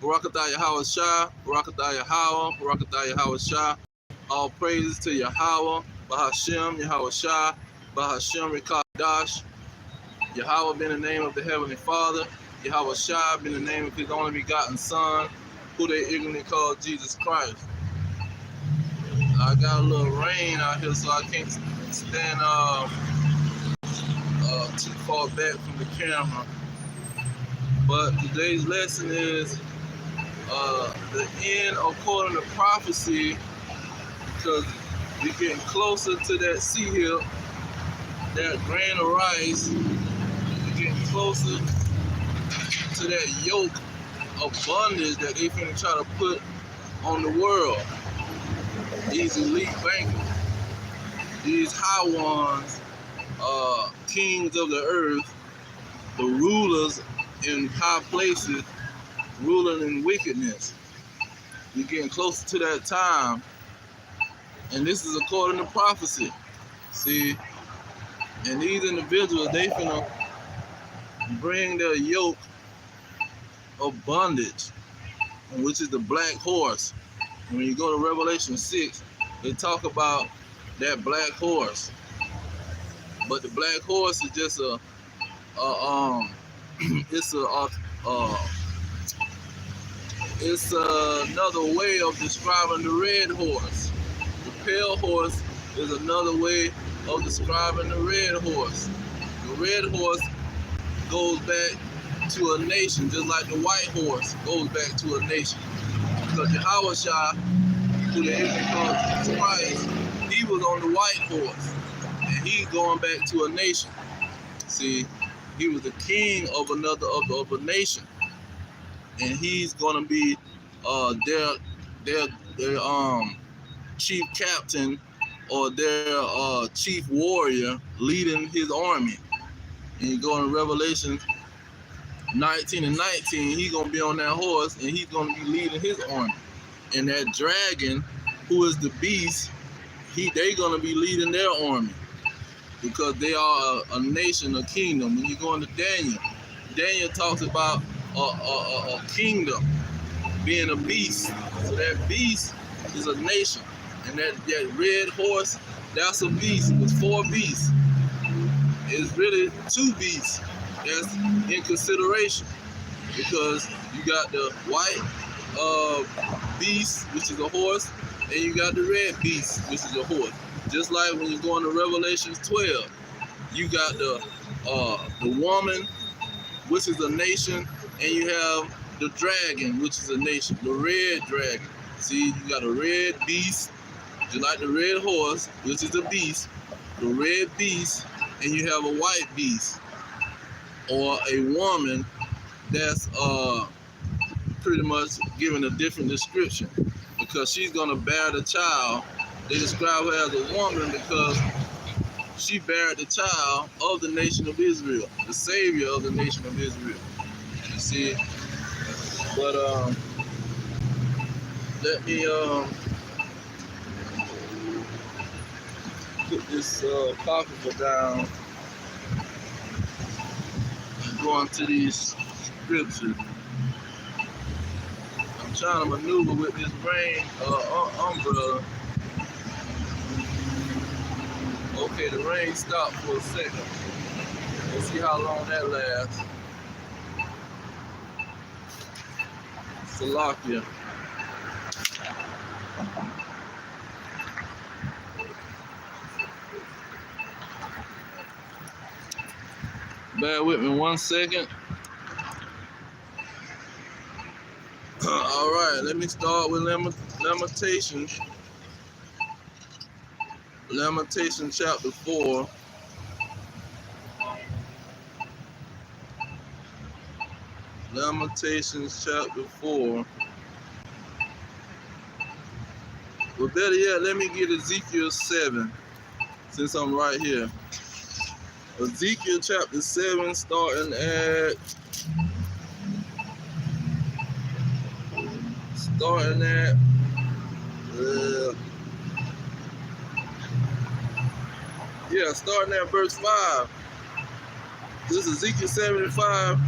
Barakatah Yahweh Shah, Barakatah Yahweh, Barakatah Yahweh Shah. All praises to Yahweh, Bahashem, Yahweh Shah, Bahashem Rekadash. Yahweh been the name of the Heavenly Father. Yahweh Shah been the name of His only begotten Son, who they ignorantly call Jesus Christ. I got a little rain out here, so I can't stand too far back from the camera. But today's lesson is the end according to prophecy, because we're getting closer to that sea hill, that grain of rice. We're getting closer to that yoke of bondage that they finna try to put on the world. These elite bankers, these high ones, kings of the earth, the rulers in high places, ruling in wickedness. We're getting closer to that time, and this is according to prophecy. See, and these individuals, they finna bring their yoke of bondage, which is the black horse. And when you go to Revelation 6, they talk about that black horse. But the black horse is just it's another way of describing the red horse. The pale horse is another way of describing the red horse. The red horse goes back to a nation, just like the white horse goes back to a nation. Because Yahweh Shah, who the Hebrew called Jesus Christ, he was on the white horse, and he's going back to a nation. See, he was the king of a nation, and he's gonna be their chief captain or their chief warrior leading his army. And you go in Revelation 19 and 19, he's gonna be on that horse, and he's gonna be leading his army. And that dragon, who is the beast, they gonna be leading their army, because they are a nation, a kingdom. When you go into Daniel talks about a kingdom being a beast. So that beast is a nation, and that red horse, that's a beast. It's 4 beasts. It's really 2 beasts that's in consideration, because you got the white beast, which is a horse, and you got the red beast, which is a horse. Just like when you go into Revelation 12, you got the woman, which is a nation, and you have the dragon, which is a nation, the red dragon. See, you got a red beast, just like the red horse, which is a beast, the red beast, and you have a white beast, or a woman that's pretty much given a different description, because she's gonna bear the child. They describe her as a woman because she bare the child of the nation of Israel, the savior of the nation of Israel. You see, but let me put this pocketbook down and go into these scriptures. I'm trying to maneuver with this rain umbrella. Okay, the rain stopped for a second. Let's see how long that lasts. Salakia. Bear with me 1 second. All right, let me start with Lamentations. Lamentations chapter 4. Lamentations chapter 4. Well, better yet, let me get Ezekiel 7, since I'm right here. Ezekiel chapter 7, starting at starting at verse 5. This is Ezekiel 75,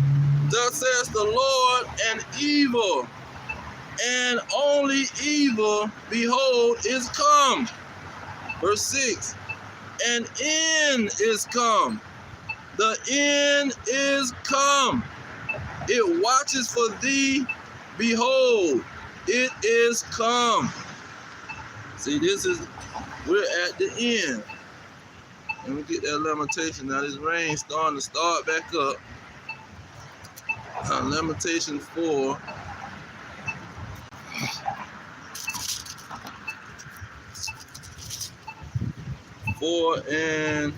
Thus says the Lord, and evil, and only evil, behold, is come. Verse 6, an end is come. The end is come. It watches for thee. Behold, it is come. See, we're at the end. Let me get that lamentation. Now this rain starting to start back up. Lamentation 4. And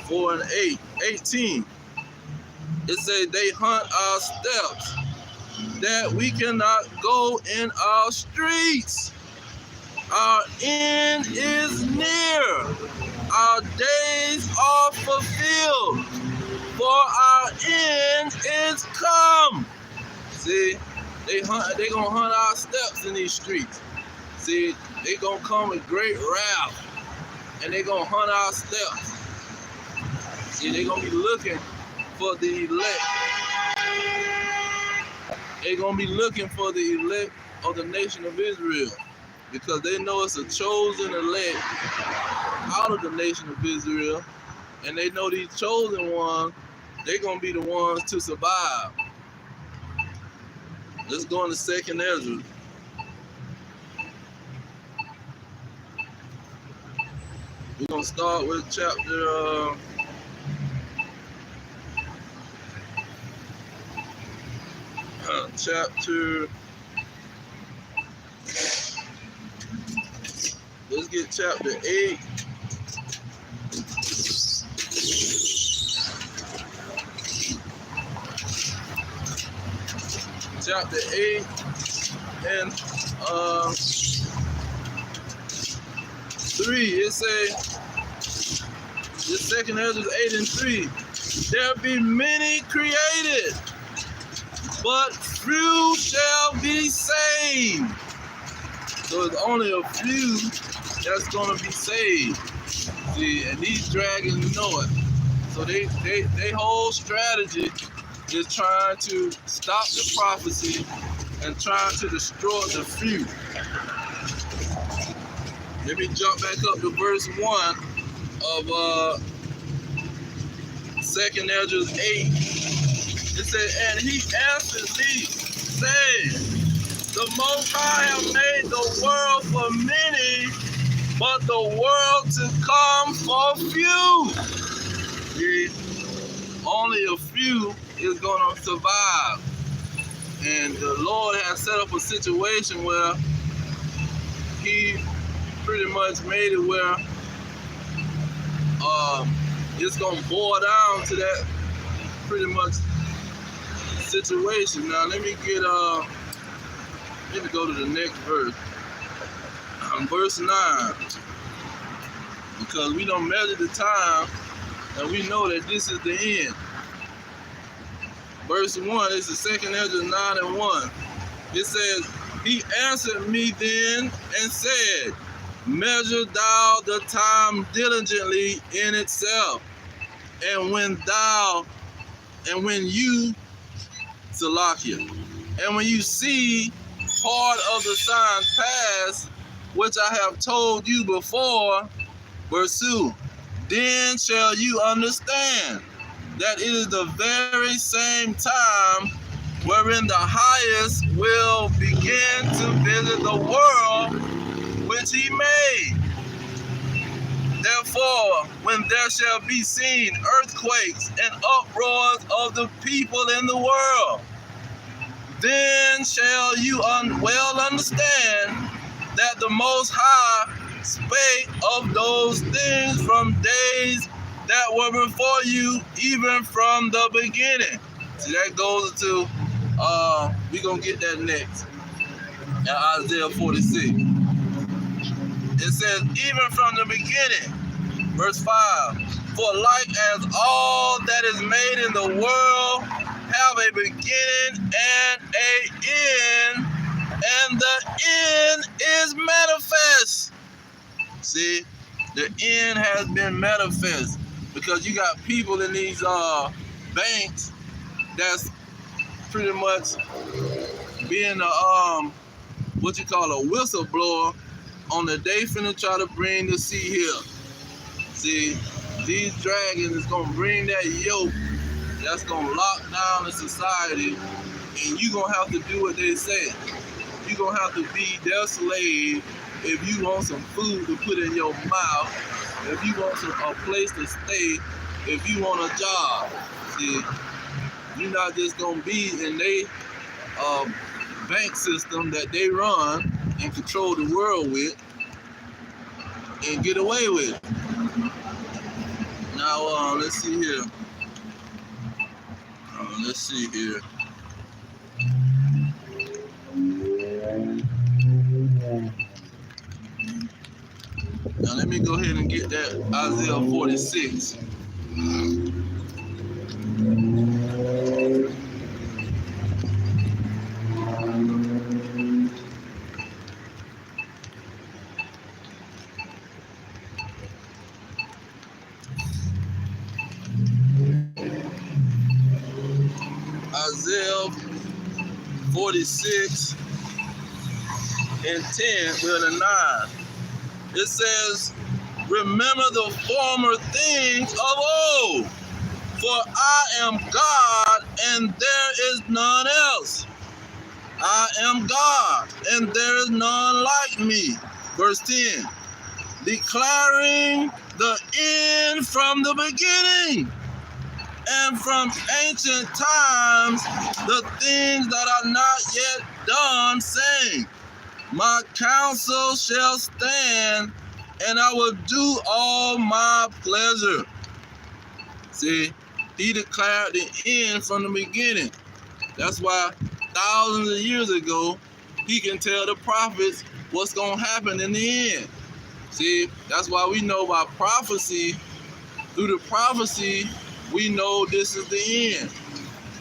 4 and 18. It says they hunt our steps, that we cannot go in our streets. Our end is near. Our days are fulfilled, for our end is come. See, they gonna hunt our steps in these streets. See, they gonna come with great wrath, and they gonna hunt our steps. See, they gonna be looking for the elect. They gonna be looking for the elect of the nation of Israel, because they know it's a chosen elect out of the nation of Israel, and they know these chosen ones, they're gonna be the ones to survive. Let's go into 2nd Ezra. We're gonna start with chapter 8. Chapter 8 and 3. It says, the 2nd Ezra 8 and 3. There be many created, but few shall be saved. So it's only a few that's gonna be saved. See, and these dragons know it. So they whole strategy is trying to stop the prophecy and trying to destroy the few. Let me jump back up to verse 1 of 2nd Ezra 8. It said, and he answered me, saying, the Most High have made the world for many, but the world to come for few. See, only a few is going to survive. And the Lord has set up a situation where he pretty much made it where it's going to boil down to that pretty much situation. Now let me go to the next verse. Verse 9. Because we don't measure the time and we know that this is the end. Verse 1 is the 2nd Ezra 9 and 1. It says, he answered me then and said, measure thou the time diligently in itself, and when you Salakia, and when you see part of the signs pass, which I have told you before, verse 2, then shall you understand that it is the very same time wherein the highest will begin to visit the world which he made. Therefore, when there shall be seen earthquakes and uproars of the people in the world, then shall you well understand that the Most High spake of those things from days that were before you, even from the beginning. See, that goes to, we're going to get that next, in Isaiah 46. It says, even from the beginning, verse 5, for like as all that is made in the world have a beginning and an end, and the end is manifest. See, The end has been manifest because you got people in these banks that's pretty much being a what you call a whistleblower on the day finna try to bring the sea here. See, these dragons is gonna bring that yoke that's gonna lock down the society, and you gonna have to do what they say. You gonna have to be their slave if you want some food to put in your mouth, if you want a place to stay, if you want a job. See, you're not just gonna be in their bank system that they run and control the world with and get away with it. Now, let's see here. Let's see here. Now, let me go ahead and get that Isaiah 46. Isaiah 46 and 10 to 9. It says, remember the former things of old, for I am God and there is none else. I am God and there is none like me. Verse 10, declaring the end from the beginning, and from ancient times the things that are not yet done, saying, my counsel shall stand, and I will do all my pleasure. See, he declared the end from the beginning. That's why thousands of years ago, he can tell the prophets what's going to happen in the end. See, that's why we know by prophecy, through the prophecy, we know this is the end.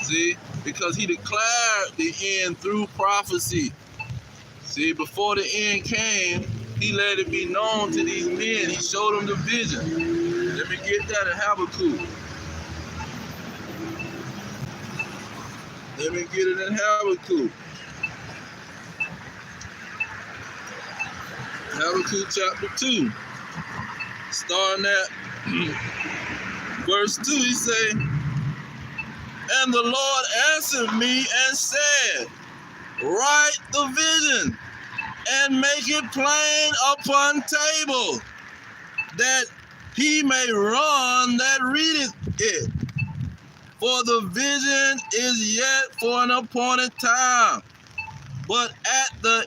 See, because he declared the end through prophecy. See, before the end came, he let it be known to these men. He showed them the vision. Let me get that in Habakkuk. Let me get it in Habakkuk. Habakkuk chapter 2. Starting at verse 2, he say, and the Lord answered me and said, write the vision and make it plain upon table, that he may run that readeth it. For the vision is yet for an appointed time, but at the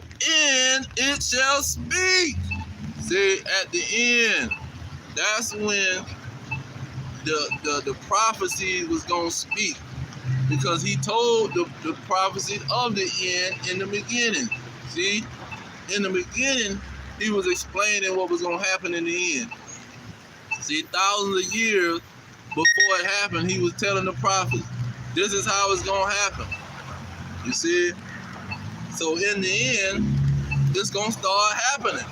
end it shall speak. See, at the end, that's when the prophecy was going to speak, because he told the prophecy of the end in the beginning. See, in the beginning, he was explaining what was going to happen in the end. See, thousands of years before it happened, he was telling the prophets, this is how it's going to happen. You see? So in the end, it's going to start happening.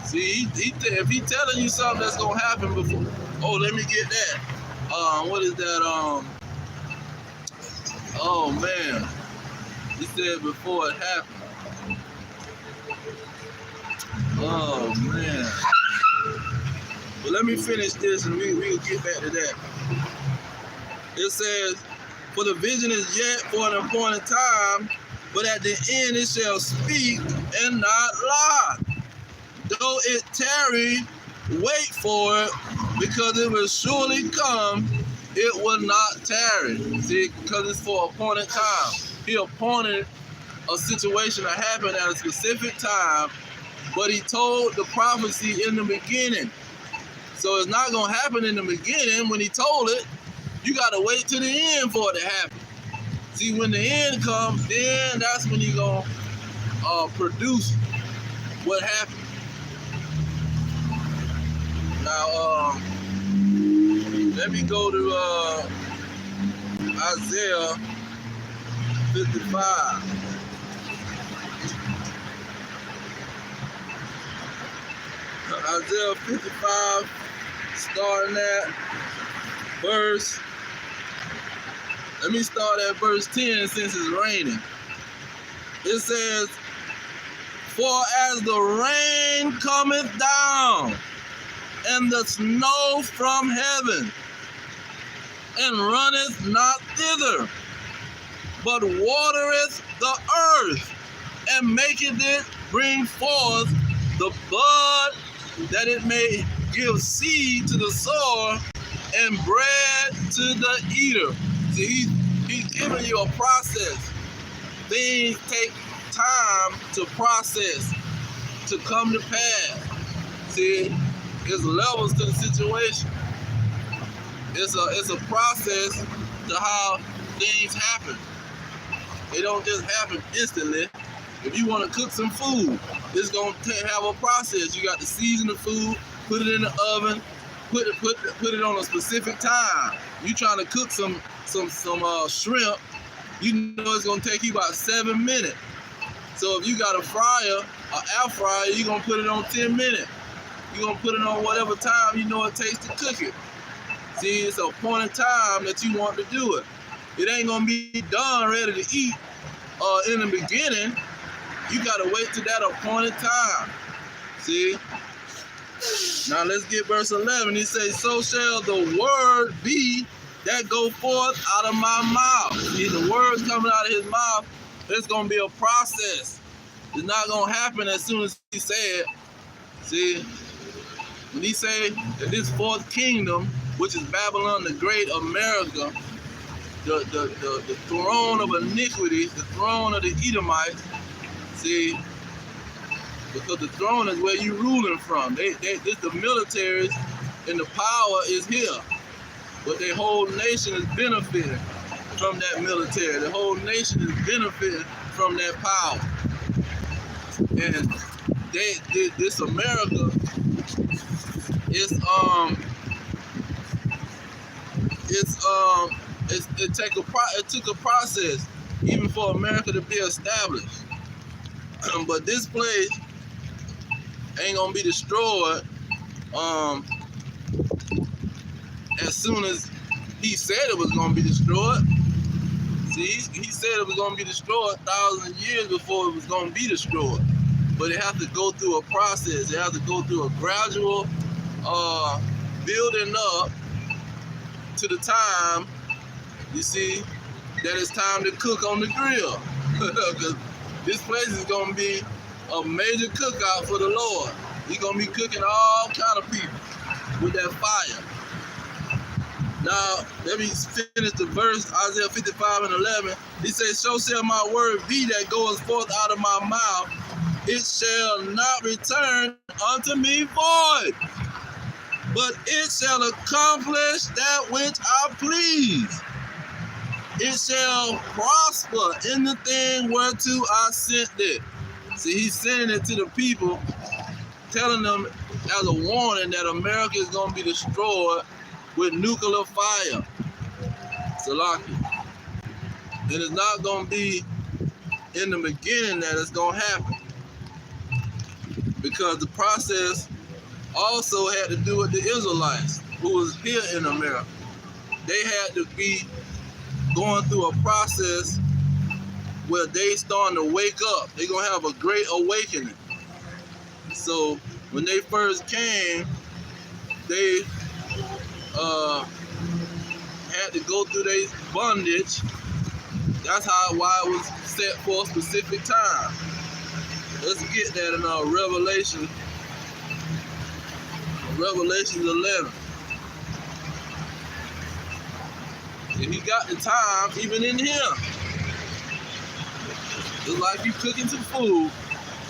See, if he's telling you something that's going to happen before, oh, let me get that. What is that? Oh, man. He said before it happened. Oh, man. But let me finish this and we'll get back to that. It says, for the vision is yet for an appointed time, but at the end it shall speak and not lie. Though it tarry, wait for it, because it will surely come, it will not tarry. See, because it's for appointed time. He appointed a situation to happen at a specific time, but he told the prophecy in the beginning. So it's not going to happen in the beginning when he told it. You got to wait to the end for it to happen. See, when the end comes, then that's when you're going to produce what happened. Now, let me go to Isaiah 55. Isaiah 55, starting at verse, let me start at verse 10 since it's raining. It says, for as the rain cometh down, and the snow from heaven, and runneth not thither, but watereth the earth, and maketh it bring forth the bud, that it may give seed to the sower, and bread to the eater. See, he's giving you a process. Things take time to process, to come to pass. See, there's levels to the situation. It's a process to how things happen. It don't just happen instantly. If you want to cook some food, it's gonna have a process. You got to season the food, put it in the oven, put it on a specific time. You trying to cook some shrimp, you know it's gonna take you about 7 minutes. So if you got a fryer, an air fryer, you're gonna put it on 10 minutes. You're gonna put it on whatever time you know it takes to cook it. See, it's a point in time that you want to do it. It ain't gonna be done ready to eat in the beginning. You gotta wait till that appointed time. See? Now let's get verse 11. He says, so shall the word be that go forth out of my mouth. See, the words coming out of his mouth, it's gonna be a process. It's not gonna happen as soon as he say it. See? When he say that this fourth kingdom, which is Babylon the Great, America, the throne of iniquity, the throne of the Edomites, see, because the throne is where you ruling from. The militaries and the power is here. But the whole nation is benefiting from that military. The whole nation is benefiting from that power. And this America it took a process even for America to be established. But this place ain't gonna be destroyed as soon as he said it was gonna be destroyed. See, he said it was gonna be destroyed thousands of years before it was gonna be destroyed. But it has to go through a process. It has to go through a gradual building up to the time, you see, that it's time to cook on the grill. Because this place is going to be a major cookout for the Lord. He's going to be cooking all kind of people with that fire. Now, let me finish the verse, Isaiah 55 and 11. He says, so shall my word be that goeth forth out of my mouth. It shall not return unto me void, but it shall accomplish that which I please. It shall prosper in the thing whereto I sent it. See, he's sending it to the people, telling them as a warning that America is going to be destroyed with nuclear fire. Salaki. And it's not going to be in the beginning that it's going to happen. Because the process also had to do with the Israelites who was here in America. They had to be going through a process where they starting to wake up. They're going to have a great awakening. So when they first came, they had to go through their bondage. That's why it was set for a specific time. Let's get that in Revelation 11. And he got the time even in here. It's like you cooking some food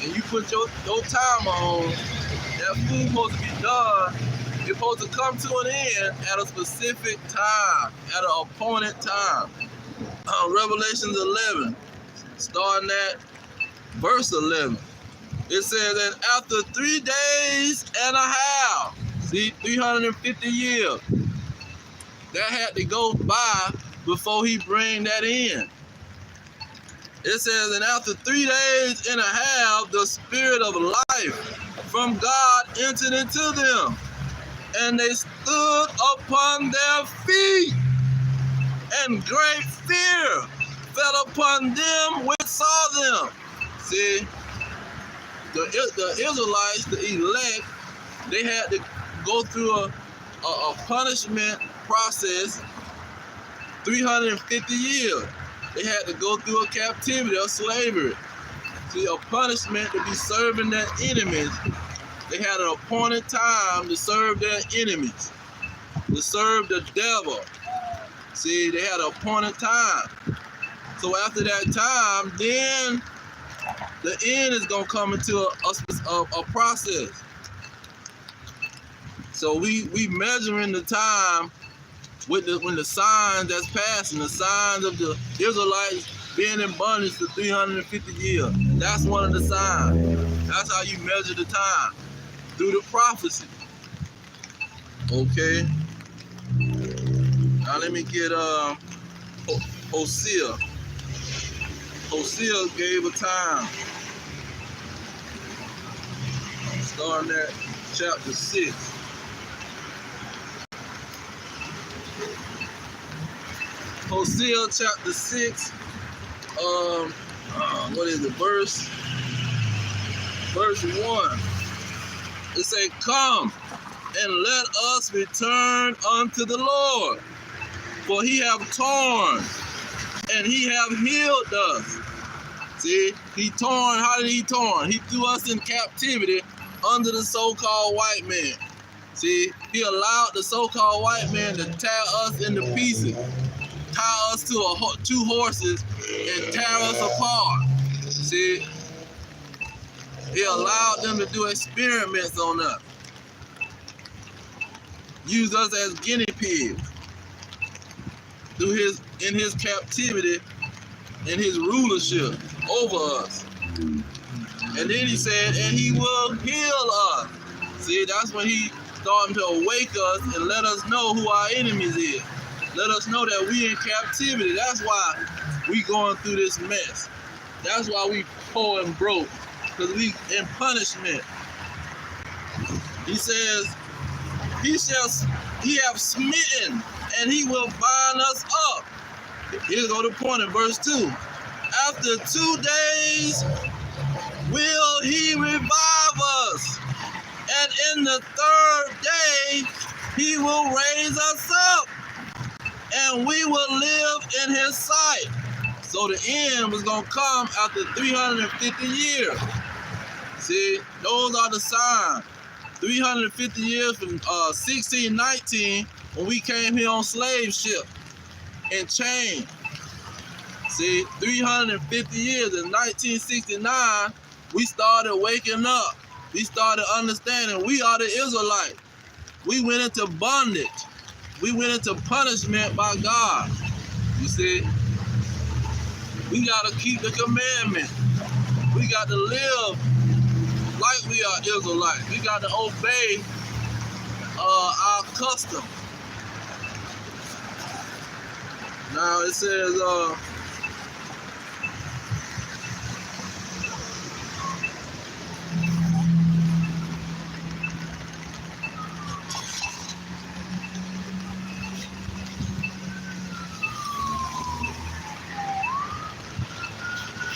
and you put your timer on. That food supposed to be done. It's supposed to come to an end at a specific time, at an appointed time. Revelation 11, starting at verse 11. It says, and after 3 days and a half, see, 350 years, that had to go by before he bring that in. It says, and after 3 days and a half, the spirit of life from God entered into them, and they stood upon their feet, and great fear fell upon them which saw them. See, the Israelites, the elect, they had to go through a punishment process 350 years. They had to go through a captivity of slavery. See, a punishment to be serving their enemies. They had an appointed time to serve their enemies, to serve the devil. See, they had an appointed time. So after that time, then the end is going to come into a process. So we measuring the time with when the signs that's passing, the signs of the Israelites being in bondage for 350 years. That's one of the signs. That's how you measure the time, through the prophecy. Okay. Now let me get Hosea. Hosea gave a time. Starting at chapter 6. Hosea chapter 6, what is it, verse 1. It say, come and let us return unto the Lord, for he have torn and he have healed us. See, he torn, how did he torn? He threw us in captivity under the so-called white man. See, he allowed the so-called white man to tear us into pieces, tie us to two horses and tear us apart. See, he allowed them to do experiments on us, use us as guinea pigs in his captivity, in his rulership over us. And then he said, and he will heal us. See, that's when he started to awake us and let us know who our enemies is. Let us know that we in captivity. That's why we going through this mess. That's why we poor and broke, because we in punishment. He says, he have smitten, and he will bind us up. Here's go to the point in verse 2. After 2 days will he revive us, and in the 3rd day he will raise us up, and we will live in his sight. So the end was going to come after 350 years. See, those are the signs. 350 years from 1619, when we came here on slave ship and chained. See, 350 years in 1969, we started waking up. We started understanding we are the Israelites. We went into bondage. We went into punishment by God. You see, we got to keep the commandment. We got to live like we are Israelites. We got to obey our custom. Now it says,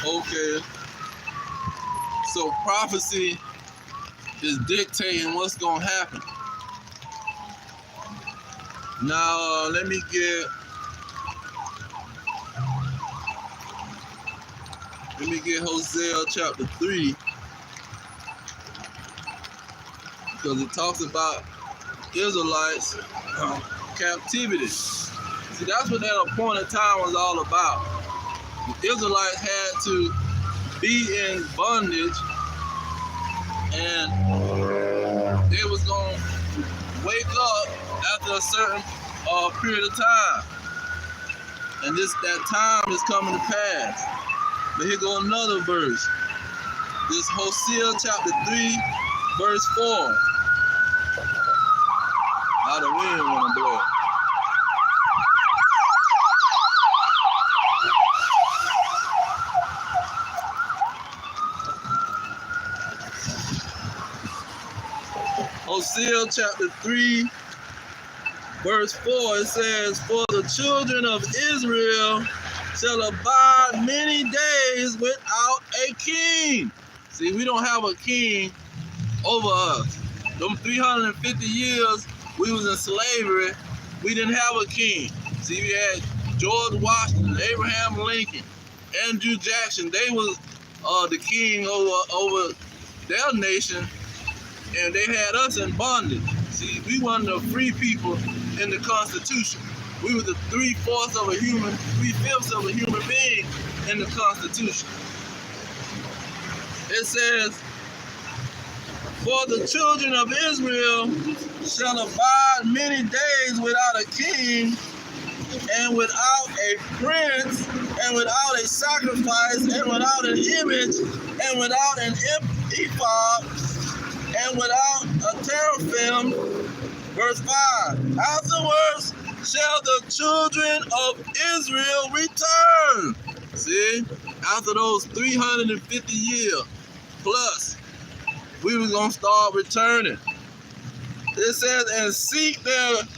okay, so prophecy is dictating what's going to happen. Now, let me get Hosea chapter 3, because it talks about Israelites captivity. See, that's what that appointed time was all about. The Israelites had to be in bondage, and they was going to wake up after a certain period of time. And that time is coming to pass. But here go another verse. This Hosea chapter 3, verse 4. Now the wind want to blow. Hosea chapter 3, verse 4, it says, "For the children of Israel shall abide many days without a king." See, we don't have a king over us. Them 350 years we was in slavery, we didn't have a king. See, we had George Washington, Abraham Lincoln, Andrew Jackson. They was the king over their nation, and they had us in bondage. See, we weren't the free people in the Constitution. We were the 3/5 of a human being in the Constitution. It says, "For the children of Israel shall abide many days without a king, and without a prince, and without a sacrifice, and without an image, and without an ephod, and without a teraphim." Verse 5, "Afterwards shall the children of Israel return." See, after those 350 years plus, we were going to start returning. It says, "And seek the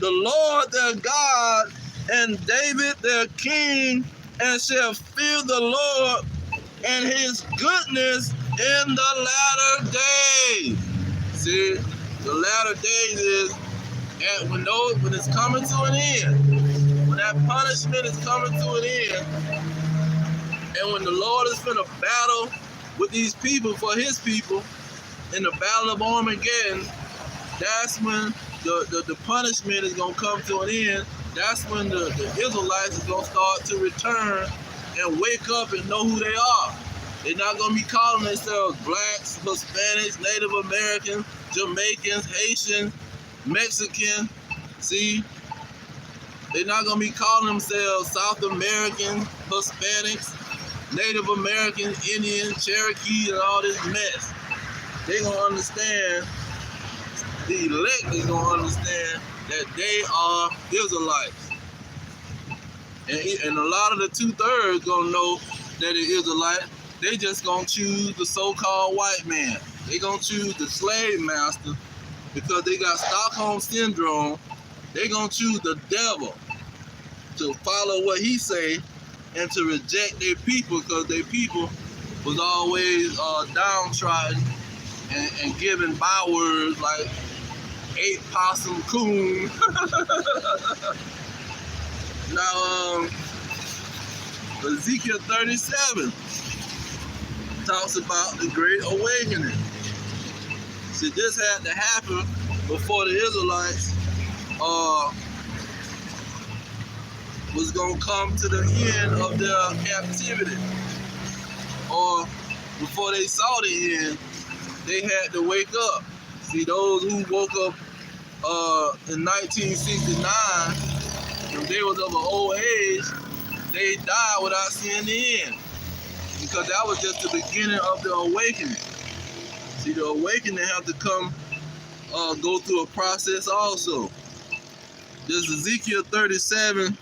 Lord their God, and David their king, and shall fear the Lord and his goodness in the latter days." See, the latter days is when it's coming to an end, when that punishment is coming to an end, and when the Lord is going to battle with these people for his people in the battle of Armageddon, that's when the punishment is going to come to an end. That's when the Israelites is going to start to return and wake up and know who they are. They're not going to be calling themselves blacks, Hispanics, Native Americans, Jamaicans, Haitians, Mexicans. See, they're not going to be calling themselves South Americans, Hispanics, Native Americans, Indians, Cherokee, and all this mess. They're going to understand, the elect is going to understand that they are Israelites. And a lot of the 2/3 going to know that they're Israelites. They just going to choose the so-called white man. They going to choose the slave master because they got Stockholm Syndrome. They going to choose the devil to follow what he say and to reject their people because their people was always downtrodden and given bywords like "8 possum coon." Now, Ezekiel 37 talks about the Great Awakening. See, this had to happen before the Israelites was going to come to the end of their captivity. Or before they saw the end, they had to wake up. See, those who woke up in 1969, when they was of an old age, they died without seeing the end. Because that was just the beginning of the awakening. See, the awakening have to come, go through a process also. This is Ezekiel 37,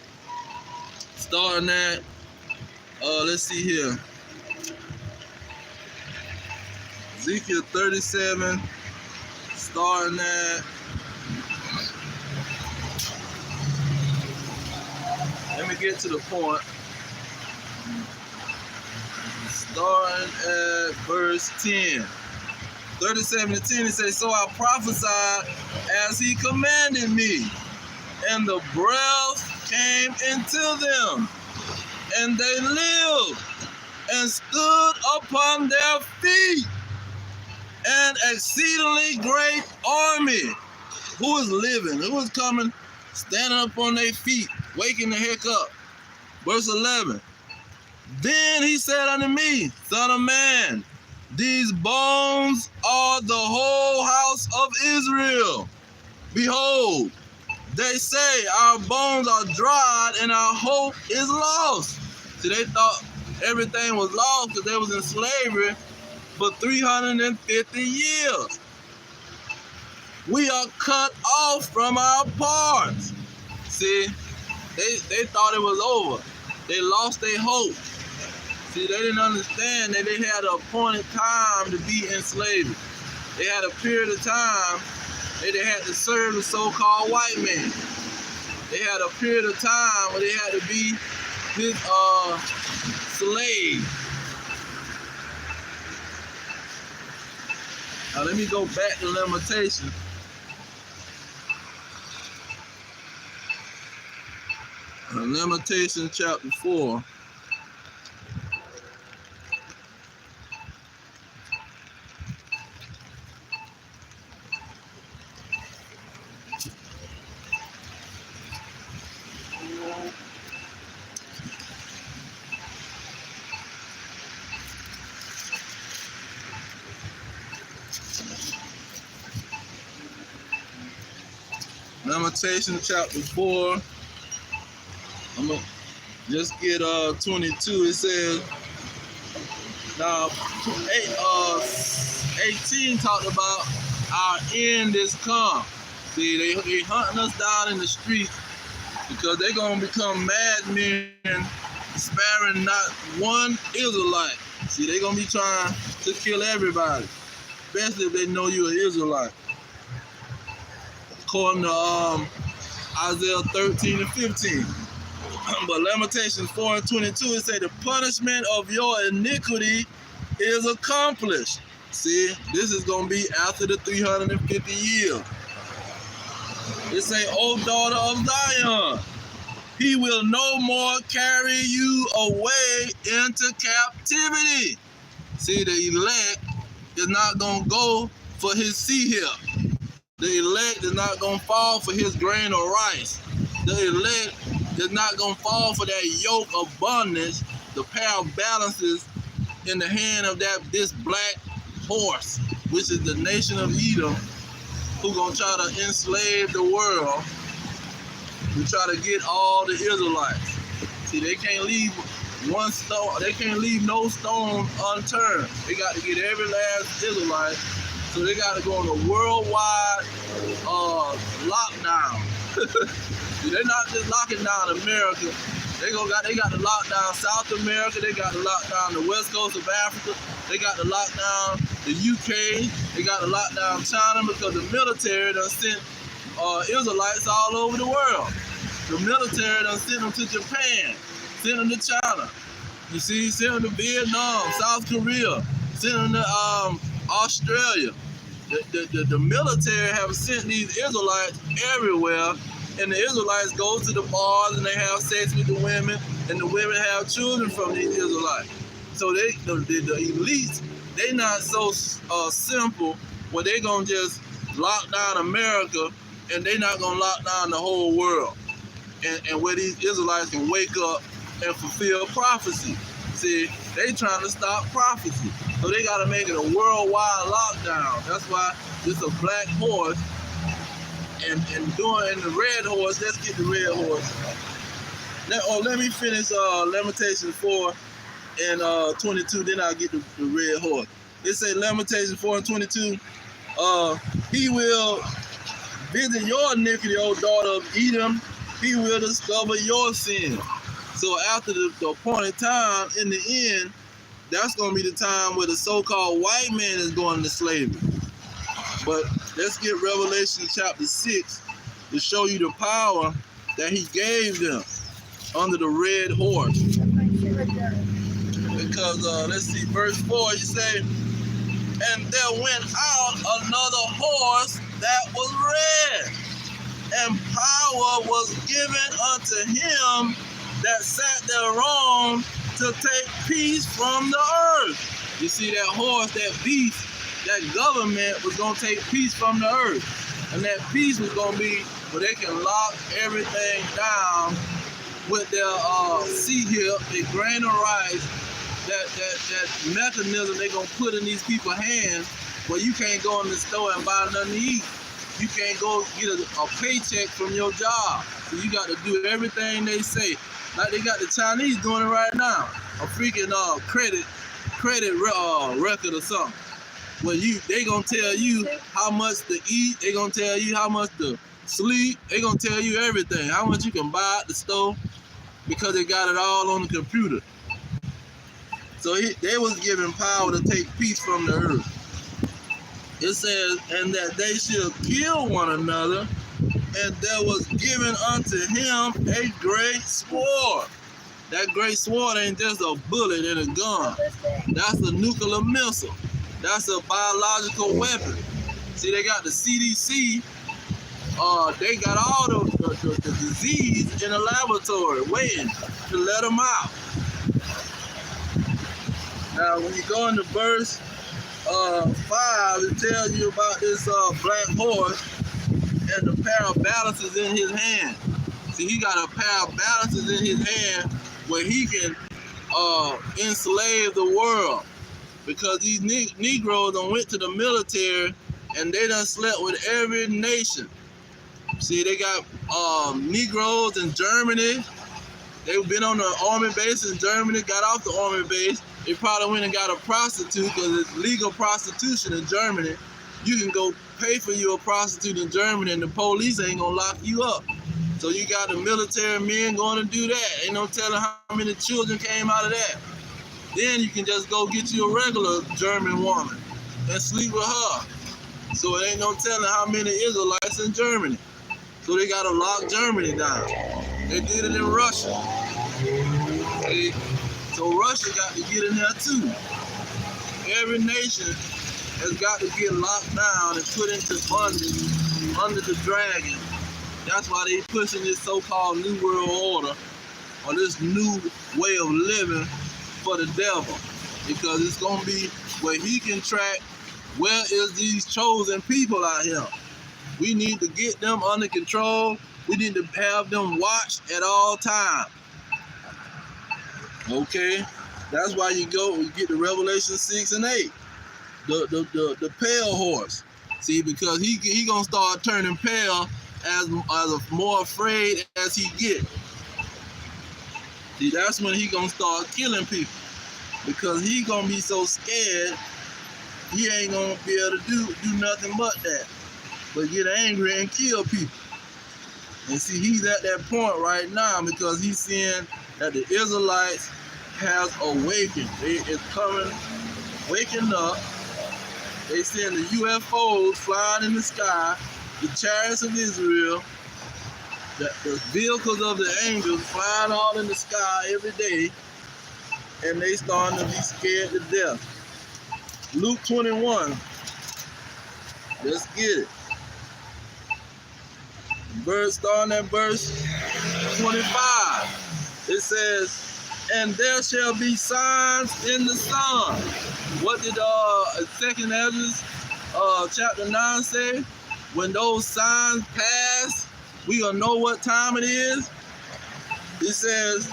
starting at, let's see here. Ezekiel 37, starting at, let me get to the point. Starting at verse 10. 37:10, it says, "So I prophesied as he commanded me, and the breath came into them, and they lived and stood upon their feet, an exceedingly great army." Who is living? Who is coming, standing up on their feet, waking the heck up? Verse 11. "Then he said unto me, Son of man, these bones are the whole house of Israel. Behold, they say, our bones are dried and our hope is lost." See, they thought everything was lost because they was in slavery for 350 years. "We are cut off from our parts." See, they thought it was over. They lost their hope. See, they didn't understand that they had an appointed time to be in slavery. They had a period of time they had to serve the so-called white man. They had a period of time where they had to be his slave. Now let me go back to Lamentations. Lamentations chapter 4. Lamentations chapter 4. I'm gonna just get 22. It says, now 18 talked about our end is come. See, they hunting us down in the street because they're gonna become madmen, sparing not one Israelite. See, they're gonna be trying to kill everybody, especially if they know you're an Israelite. According to Isaiah 13 and 15. But Lamentations 4 and 22, it say the punishment of your iniquity is accomplished. See, this is going to be after the 350 years. It say, O daughter of Zion, he will no more carry you away into captivity. See, the elect is not going to go for his sea here. The elect is not going to fall for his grain of rice. The elect is not going to fall for that yoke of bondage, the pair of balances in the hand of this black horse, which is the nation of Edom, who going to try to enslave the world, to try to get all the Israelites. See, they can't leave one stone, they can't leave no stone unturned. They got to get every last Israelite. So they got to go on a worldwide lockdown. They're not just locking down America. They got to lock down South America. They got to lock down the west coast of Africa. They got to lock down the UK. They got to lock down China because the military done sent Israelites all over the world. The military done sent them to Japan, sent them to China. You see, sent them to Vietnam, South Korea, sent them to Australia. The military have sent these Israelites everywhere, and the Israelites go to the bars and they have sex with the women, and the women have children from these Israelites. So the elites, they not so simple where they gonna just lock down America and they not gonna lock down the whole world, and where these Israelites can wake up and fulfill prophecy. See, they trying to stop prophecy. So they got to make it a worldwide lockdown. That's why it's a black horse. And doing the red horse, let's get the red horse. Let me finish Lamentations 4 and 22, then I'll get the red horse. It say Lamentations 4 and 22, he will visit your iniquity, O daughter of Edom. He will discover your sin. So after the appointed time, in the end, that's going to be the time where the so-called white man is going into slavery. But let's get Revelation chapter 6 to show you the power that he gave them under the red horse. Because, let's see, verse 4, you say, and there went out another horse that was red, and power was given unto him that sat thereon to take peace from the earth. You see, that horse, that beast, that government was going to take peace from the earth. And that peace was going to be where they can lock everything down with their sea hip, their grain of rice, that mechanism they're going to put in these people's hands where you can't go in the store and buy nothing to eat. You can't go get a paycheck from your job. So you got to do everything they say. Like they got the Chinese doing it right now. A freaking credit record or something. Well, they gonna tell you how much to eat. They gonna tell you how much to sleep. They gonna tell you everything. How much you can buy at the store because they got it all on the computer. So they was given power to take peace from the earth. It says, and that they should kill one another, and there was given unto him a great sword. That great sword ain't just a bullet and a gun. That's a nuclear missile. That's a biological weapon. See, they got the CDC. They got all the disease in the laboratory waiting to let them out. Now, when you go into verse 5, it tells you about this black horse and the pair of balances in his hand. See, he got a pair of balances in his hand where he can enslave the world, because these Negroes done went to the military and they done slept with every nation. See, they got Negroes in Germany. They've been on the army base in Germany, got off the army base. They probably went and got a prostitute, because it's legal prostitution in Germany. You can go pay for you a prostitute in Germany and the police ain't gonna lock you up. So you got the military men going to do that. Ain't no telling how many children came out of that. Then you can just go get you a regular German woman and sleep with her. So it ain't no telling how many Israelites in Germany. So they got to lock Germany down. They did it in Russia. Okay? So Russia got to get in there too. Every nation has got to get locked down and put into bondage under the dragon. That's why they pushing this so-called New World Order, or this new way of living for the devil. Because it's going to be where he can track where is these chosen people out here. We need to get them under control. We need to have them watched at all times. Okay? That's why you get the Revelation 6 and 8. The pale horse. See, because he gonna start turning pale as more afraid as he get. See, that's when he gonna start killing people, because he gonna be so scared he ain't gonna be able to do nothing but that, but get angry and kill people. And see, he's at that point right now because he's seeing that the Israelites has awakened. They is coming, waking up. They seeing the UFOs flying in the sky, the chariots of Israel, the vehicles of the angels flying all in the sky every day, and they starting to be scared to death. Luke 21. Let's get it. Starting at verse 25. It says, and there shall be signs in the sun. What did 2nd Ezra chapter 9 say? When those signs pass, we gonna know what time it is. It says,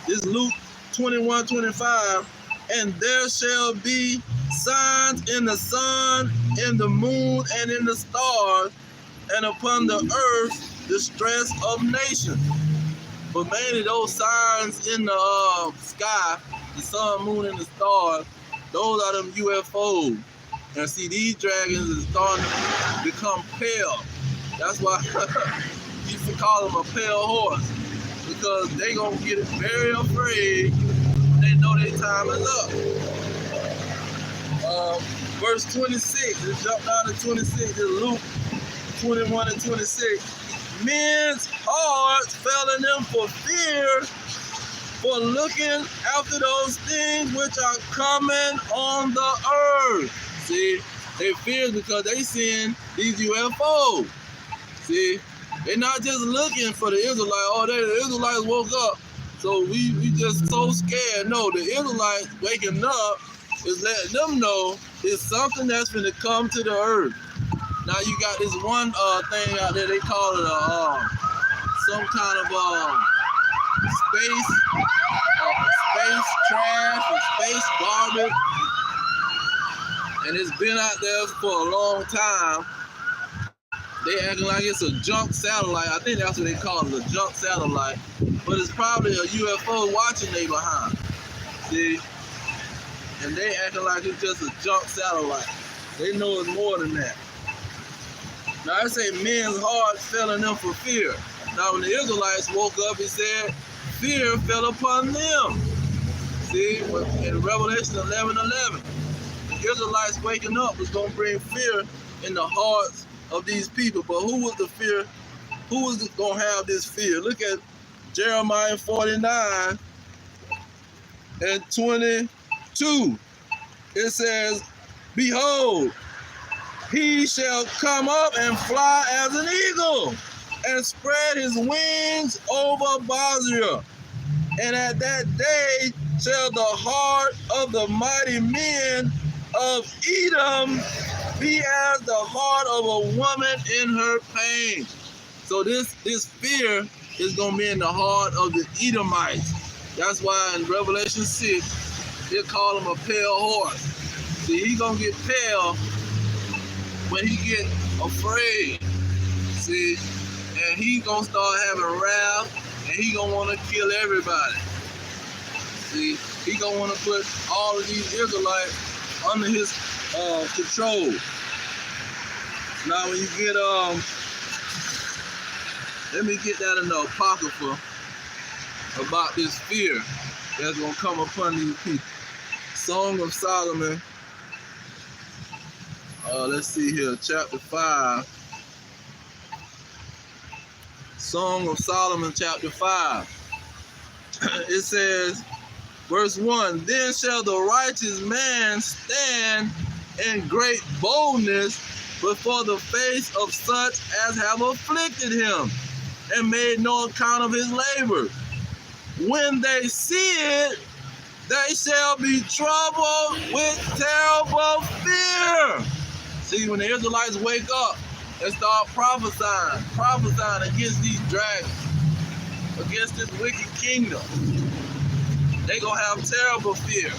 this Luke 21:25, and there shall be signs in the sun, in the moon, and in the stars, and upon the earth distress of nations. But mainly those signs in the sky, the sun, moon, and the stars, those are them UFOs. And see, these dragons is starting to become pale. That's why you used to call them a pale horse, because they gonna get very afraid when they know their time is up. Verse 26, let's jump down to 26, in Luke 21 and 26. Men's hearts fell in them for fear, for looking after those things which are coming on the earth. See, they fear because they seeing these UFOs. See, they're not just looking for the Israelites. Oh, the Israelites woke up, so we just so scared. No, the Israelites waking up is letting them know it's something that's going to come to the earth. Now you got this one thing out there, they call it some kind of space trash or space garbage, and it's been out there for a long time. They acting like it's a junk satellite. I think that's what they call it, a junk satellite, but it's probably a UFO watching they behind. See, and they acting like it's just a junk satellite. They know it's more than that. Now I say men's hearts fell in them for fear. Now when the Israelites woke up, it said fear fell upon them. See, in Revelation 11:11, Israelites waking up was going to bring fear in the hearts of these people. But who was the fear? Who was going to have this fear? Look at Jeremiah 49 and 22. It says, behold, he shall come up and fly as an eagle and spread his wings over Bozrah. And at that day shall the heart of the mighty men of Edom be as the heart of a woman in her pain. So this fear is going to be in the heart of the Edomites. That's why in Revelation 6, they call him a pale horse. See, he's going to get pale when he get afraid. See, and he's going to start having wrath, and he's going to want to kill everybody. See, he's going to want to put all of these Israelites under his control. Now when you get, let me get that in the Apocrypha about this fear that's going to come upon these people. Song of Solomon, let's see here, chapter 5. Song of Solomon, chapter 5. It says, verse 1, then shall the righteous man stand in great boldness before the face of such as have afflicted him, and made no account of his labor. When they see it, they shall be troubled with terrible fear. See, when the Israelites wake up and start prophesying against these dragons, against this wicked kingdom, they gonna have terrible fear.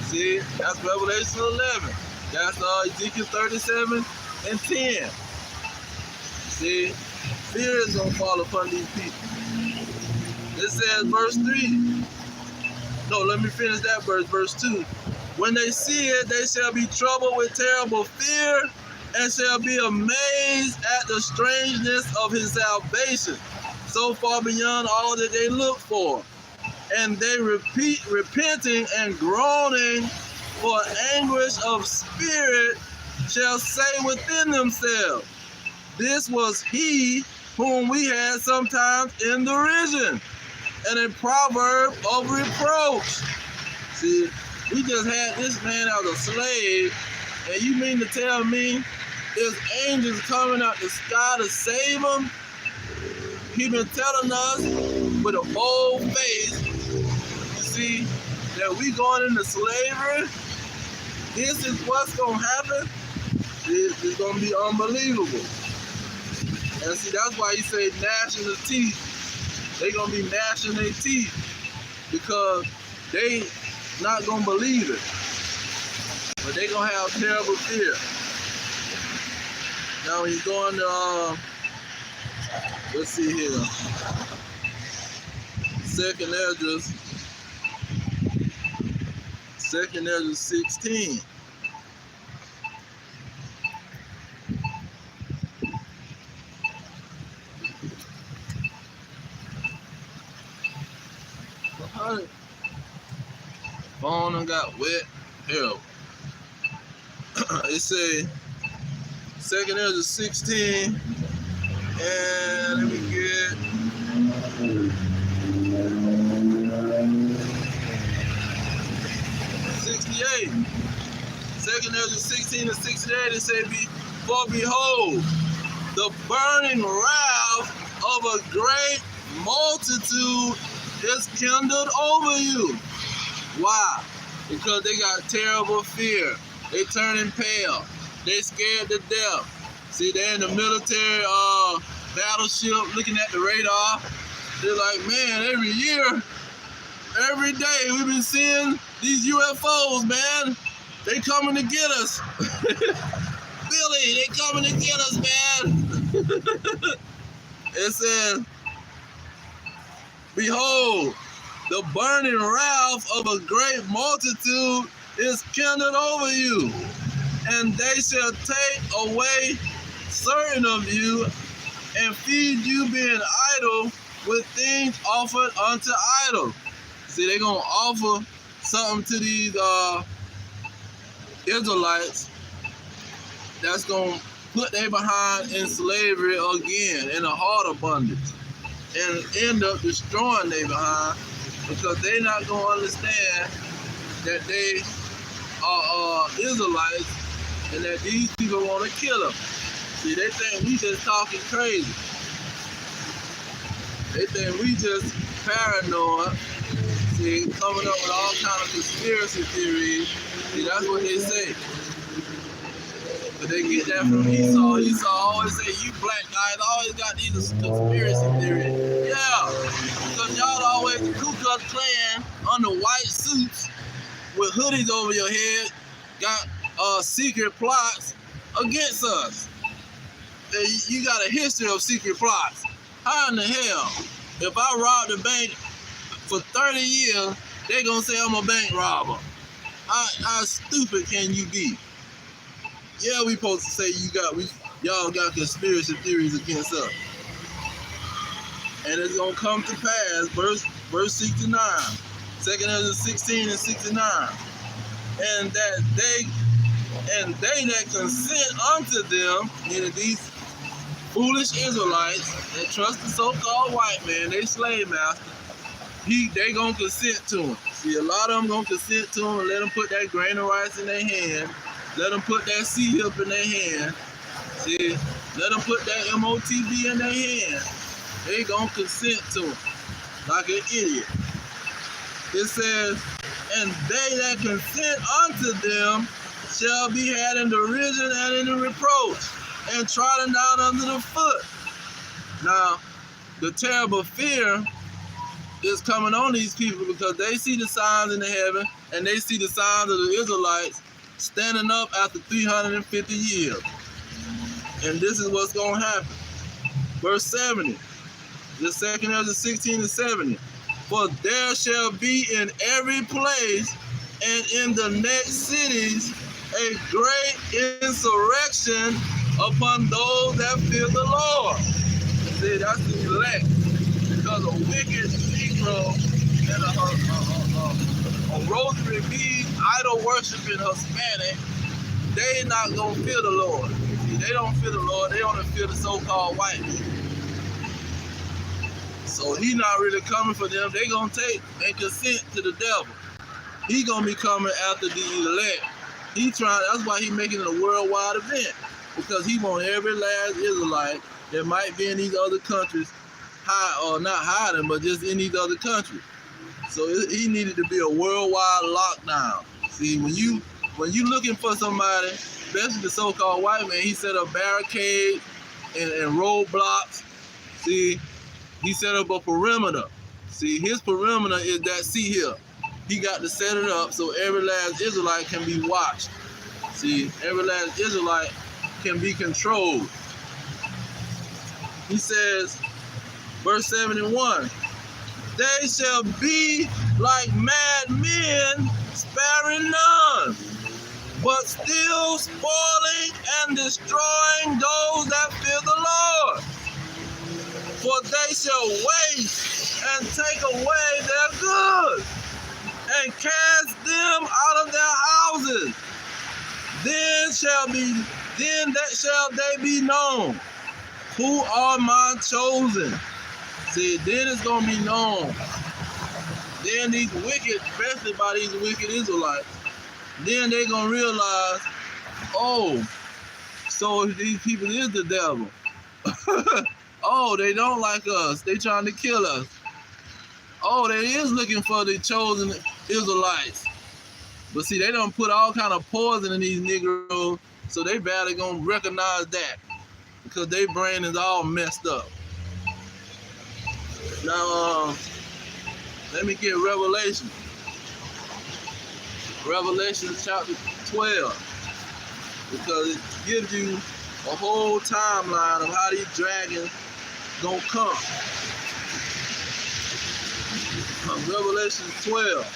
See, that's Revelation 11. That's Ezekiel 37 and 10. See, fear is gonna fall upon these people. It says verse 3. No, let me finish that verse. Verse 2. When they see it, they shall be troubled with terrible fear, and shall be amazed at the strangeness of his salvation, so far beyond all that they look for. And they repenting and groaning for anguish of spirit, shall say within themselves, this was he whom we had sometimes in derision, and a proverb of reproach. See, we just had this man as a slave, and you mean to tell me there's angels coming out the sky to save him? He been telling us with a bold face, you see, that we going into slavery. This is what's going to happen. It's going to be unbelievable. And see, that's why he say gnashing the teeth. They going to be gnashing their teeth because they not going to believe it. But they going to have terrible fear. Now when you go into, let's see here, Second Ezra 16. Phone and got wet. Hell. It say 2nd Ezra 16, and let me get 68. 2nd Ezra 16 and 68. It say, for behold, the burning wrath of a great multitude is kindled over you. Why? Because they got terrible fear. They turning pale. They scared to death. See, they're in the military battleship looking at the radar. They're like, man, every year, every day, we've been seeing these UFOs, man. They coming to get us. Billy, they coming to get us, man. It says, behold, the burning wrath of a great multitude is kindled over you, and they shall take away certain of you and feed you being idle with things offered unto idols. See, they're going to offer something to these Israelites that's going to put they behind in slavery again, in a harder bondage, and end up destroying they behind, because they not going to understand that they are Israelites and that these people want to kill them. See, they think we just talking crazy. They think we just paranoid. See, coming up with all kind of conspiracy theories. See, that's what they say. But they get that from Esau. Esau always say, you black guys always got these conspiracy theories. Yeah, because y'all always the Ku Klux Klan under white suits with hoodies over your head, got secret plots against us. You got a history of secret plots. How in the hell, if I robbed a bank for 30 years, they gonna say I'm a bank robber? How stupid can you be? Yeah, we supposed to say y'all got conspiracy theories against us. And it's gonna come to pass, verse 69, 2 Ezra 16 and 69. And they that consent unto them, meaning these foolish Israelites that trust the so-called white man, they slave master, they gonna consent to him. See, a lot of them gonna consent to him and let them put that grain of rice in their hand, let them put that C-hip in their hand, see, let them put that MOTB in their hand. They gonna consent to him like an idiot. It says, and they that consent unto them shall be had in derision and in the reproach, and trodden down under the foot. Now, the terrible fear is coming on these people because they see the signs in the heaven and they see the signs of the Israelites standing up after 350 years. And this is what's going to happen. Verse 70, the 2 Ezra 16 and 70. For there shall be in every place and in the next cities a great insurrection upon those that fear the Lord. See, that's the elect. Because a wicked Negro and a rosary bead, idol worshiping Hispanic, they not gonna fear the Lord. See, they don't fear the Lord, they only fear the so-called white man. So he not really coming for them. They gonna take and consent to the devil. He gonna be coming after the elect. That's why he making it a worldwide event, because he want every last Israelite that might be in these other countries, not hiding, but just in these other countries. So he needed to be a worldwide lockdown. See, when you looking for somebody, especially the so-called white man, he set up barricades and roadblocks. See, he set up a perimeter. See, his perimeter is that C-hip. He got to set it up so every last Israelite can be watched. See, every last Israelite can be controlled. He says, verse 71, they shall be like mad men, sparing none, but still spoiling and destroying those that fear the Lord. For they shall waste and take away their goods, and cast them out of their houses. Then shall they be known, who are my chosen. See, then it's gonna be known. Then these wicked, especially by these wicked Israelites, then they gonna realize, oh, so these people is the devil. Oh, they don't like us. They trying to kill us. Oh, they is looking for the chosen Israelites. But see, they don't put all kind of poison in these Negroes, so they barely gonna recognize that, because their brain is all messed up. Now, let me get Revelation. Revelation chapter 12, because it gives you a whole timeline of how these dragons gonna come. Revelation 12,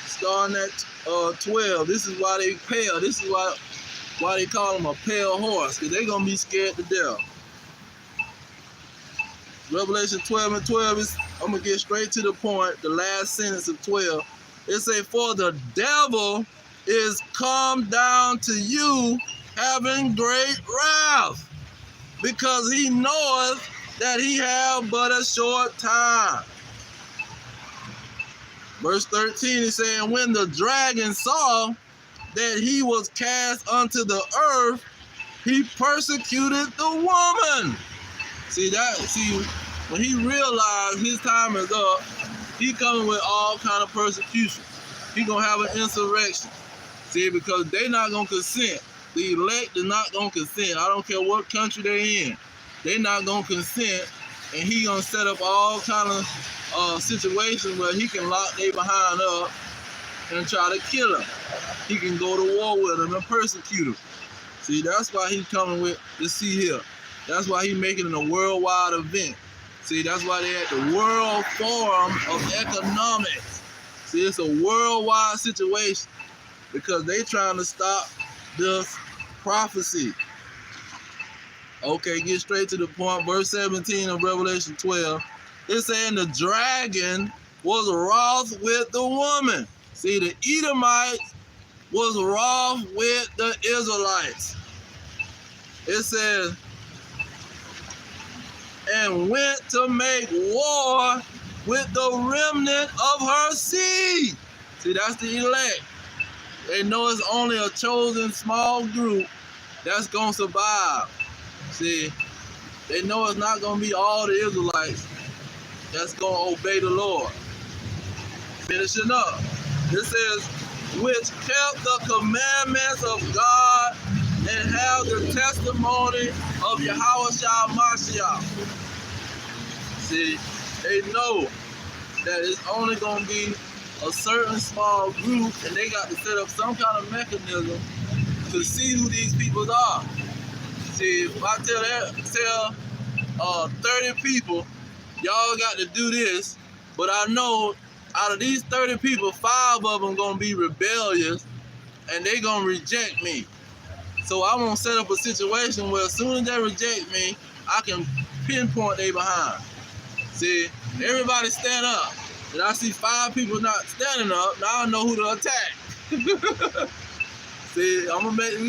starting at 12. This is why they pale. This is why they call them a pale horse, because they're gonna be scared to death. Revelation 12 and 12 is, I'm gonna get straight to the point. The last sentence of 12, it say, for the devil is come down to you having great wrath, because he knoweth that he have but a short time. Verse 13 is saying, when the dragon saw that he was cast unto the earth, he persecuted the woman. See, when he realized his time is up, he coming with all kind of persecution. He gonna have an insurrection. See, because they not gonna consent. The elect is not gonna consent. I don't care what country they in. They not gonna consent, and he gonna set up all kind of situations where he can lock they behind up and try to kill them. He can go to war with them and persecute them. See, that's why he's coming with the see here. That's why he's making it a worldwide event. See, that's why they at the World Forum of Economics. See, it's a worldwide situation because they trying to stop this prophecy. Okay, get straight to the point. Verse 17 of Revelation 12. It's saying the dragon was wroth with the woman. See, the Edomites was wroth with the Israelites. It says, and went to make war with the remnant of her seed. See, that's the elect. They know it's only a chosen small group that's going to survive. See, they know it's not going to be all the Israelites that's going to obey the Lord. Finishing up. It says, which kept the commandments of God and have the testimony of Yahushua Mashiach. See, they know that it's only going to be a certain small group, and they got to set up some kind of mechanism to see who these people are. See, if I tell 30 people, y'all got to do this, but I know out of these 30 people, 5 of them going to be rebellious, and they going to reject me. So I'm going to set up a situation where as soon as they reject me, I can pinpoint they behind. See, everybody stand up. And I see 5 people not standing up, now I know who to attack. See, we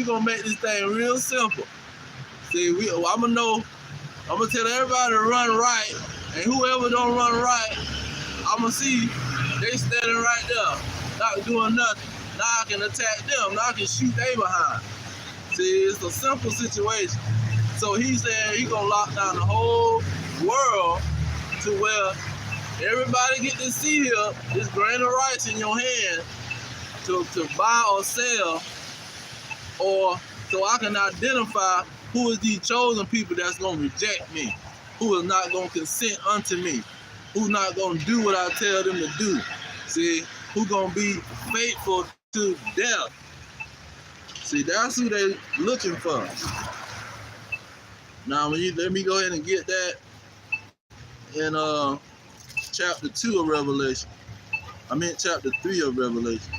gonna make this thing real simple. See, I'm gonna tell everybody to run right, and whoever don't run right, I'm gonna see they standing right there, not doing nothing. Now I can attack them, now I can shoot they behind. See, it's a simple situation. So he said he gonna lock down the whole world to where everybody get to see here this grain of rice in your hand to buy or sell, or so I can identify who is these chosen people that's gonna reject me, who is not gonna consent unto me, who's not gonna do what I tell them to do. See, who gonna be faithful to death. See, that's who they looking for. Now, let me go ahead and get that in chapter 2 of Revelation. I meant chapter 3 of Revelation.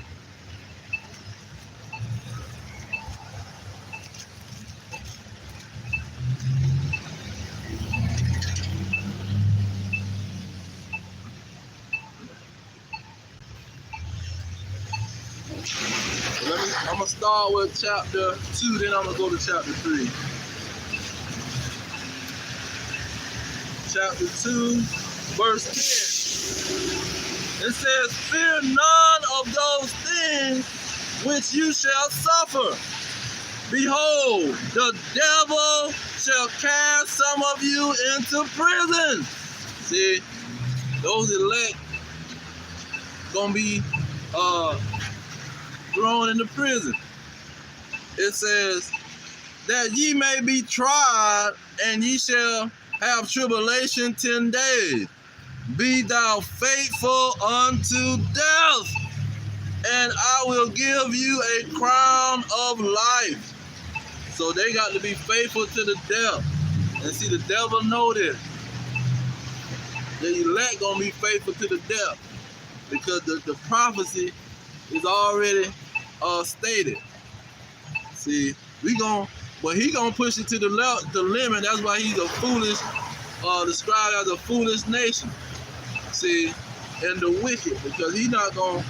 I'm going to start with chapter 2, then I'm going to go to chapter 3. Chapter 2, verse 10. It says, fear none of those things which you shall suffer. Behold, the devil shall cast some of you into prison. See, those elect gonna be thrown into prison. It says that ye may be tried, and ye shall have tribulation 10 days. Be thou faithful unto death, and I will give you a crown of life. So they got to be faithful to the death. And see, the devil know this. The elect gonna be faithful to the death, because the prophecy is already stated. See, he gonna push it to the limit. That's why he's a foolish, described as a foolish nation. See, and the wicked, because he's not gonna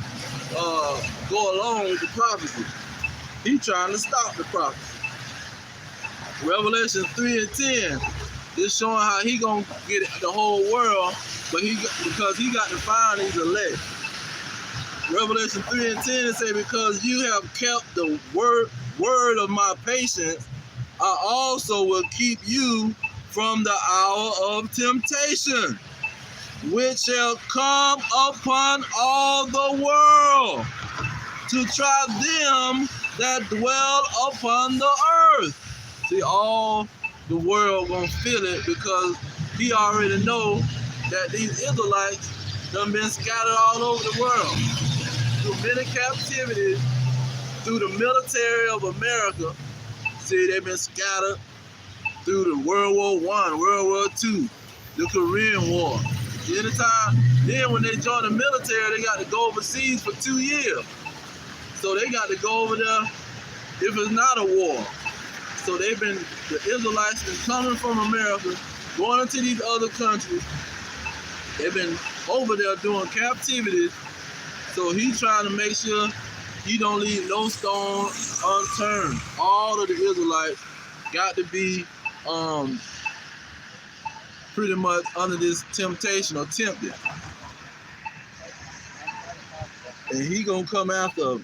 go along with the prophecy. He trying to stop the prophecy. Revelation 3 and 10 is showing how he gonna get the whole world, but because he got to find his elect. Revelation 3 and 10 say, because you have kept the word of my patience, I also will keep you from the hour of temptation, which shall come upon all the world to try them that dwell upon the earth. See, all the world gonna feel it, because he already know that these Israelites done been scattered all over the world through many captivities, through the military of America. See, they've been scattered through the World War I, World War II, the Korean War. Then when they joined the military, they got to go overseas for 2 years. So they got to go over there if it's not a war. So the Israelites been coming from America, going into these other countries. They've been over there doing captivities. So he's trying to make sure he don't leave no stone unturned. All of the Israelites got to be pretty much under this temptation or tempted. And he gonna come after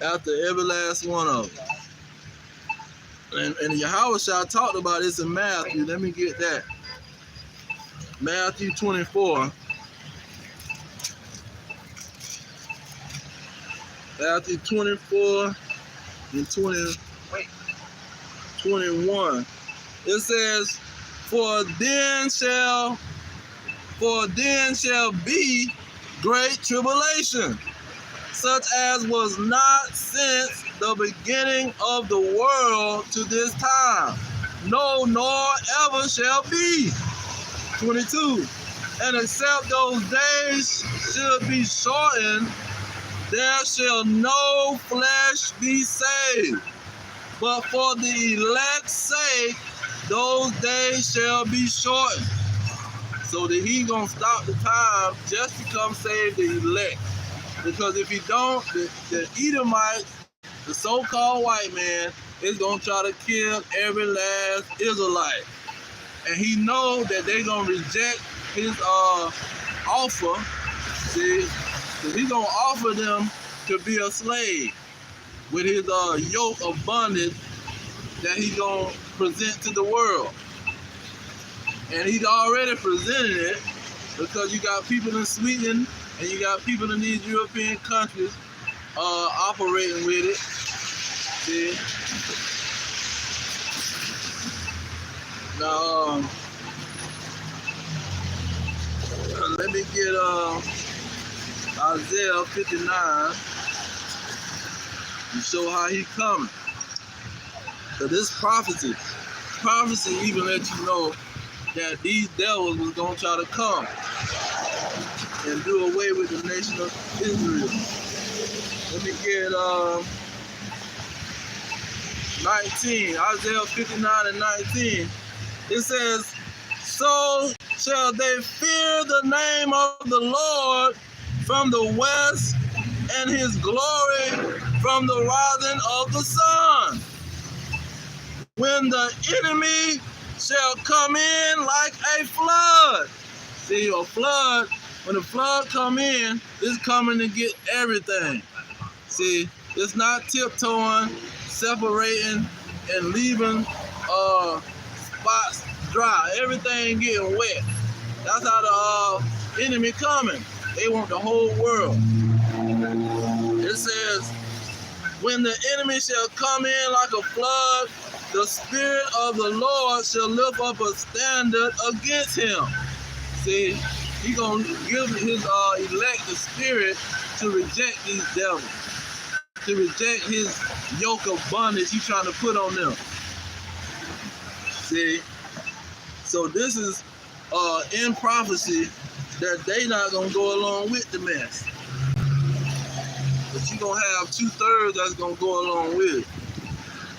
every last one of them. And Yahushua talked about this in Matthew. Let me get that. Matthew 24. Matthew 24 and 21. It says, For then shall be great tribulation, such as was not since the beginning of the world to this time, no, nor ever shall be. 22. And except those days should be shortened, there shall no flesh be saved. But for the elect's sake, those days shall be shortened. So that he gonna stop the time just to come save the elect. Because if he don't, the Edomites, the so-called white man, is gonna try to kill every last Israelite. And he knows that they're gonna reject his offer. See, so he's gonna offer them to be a slave with his yoke of bondage that he's gonna present to the world. And he's already presented it, because you got people in Sweden and you got people in these European countries operating with it. See? Now, let me get Isaiah 59 to show how he coming. So this prophecy even let you know that these devils was going to try to come and do away with the nation of Israel. Let me get 19, Isaiah 59 and 19. It says, So shall they fear the name of the Lord from the west, and his glory from the rising of the sun. When the enemy shall come in like a flood. See, a flood, when the flood come in, it's coming to get everything. See, it's not tiptoeing, separating, and leaving spots dry. Everything getting wet. That's how the enemy coming. They want the whole world. It says, when the enemy shall come in like a flood, the Spirit of the Lord shall lift up a standard against him. See, he's going to give his elect the Spirit to reject these devils, to reject his yoke of bondage he's trying to put on them. See, so this is in prophecy that they not going to go along with the mess. But you're going to have 2/3 that's going to go along with it.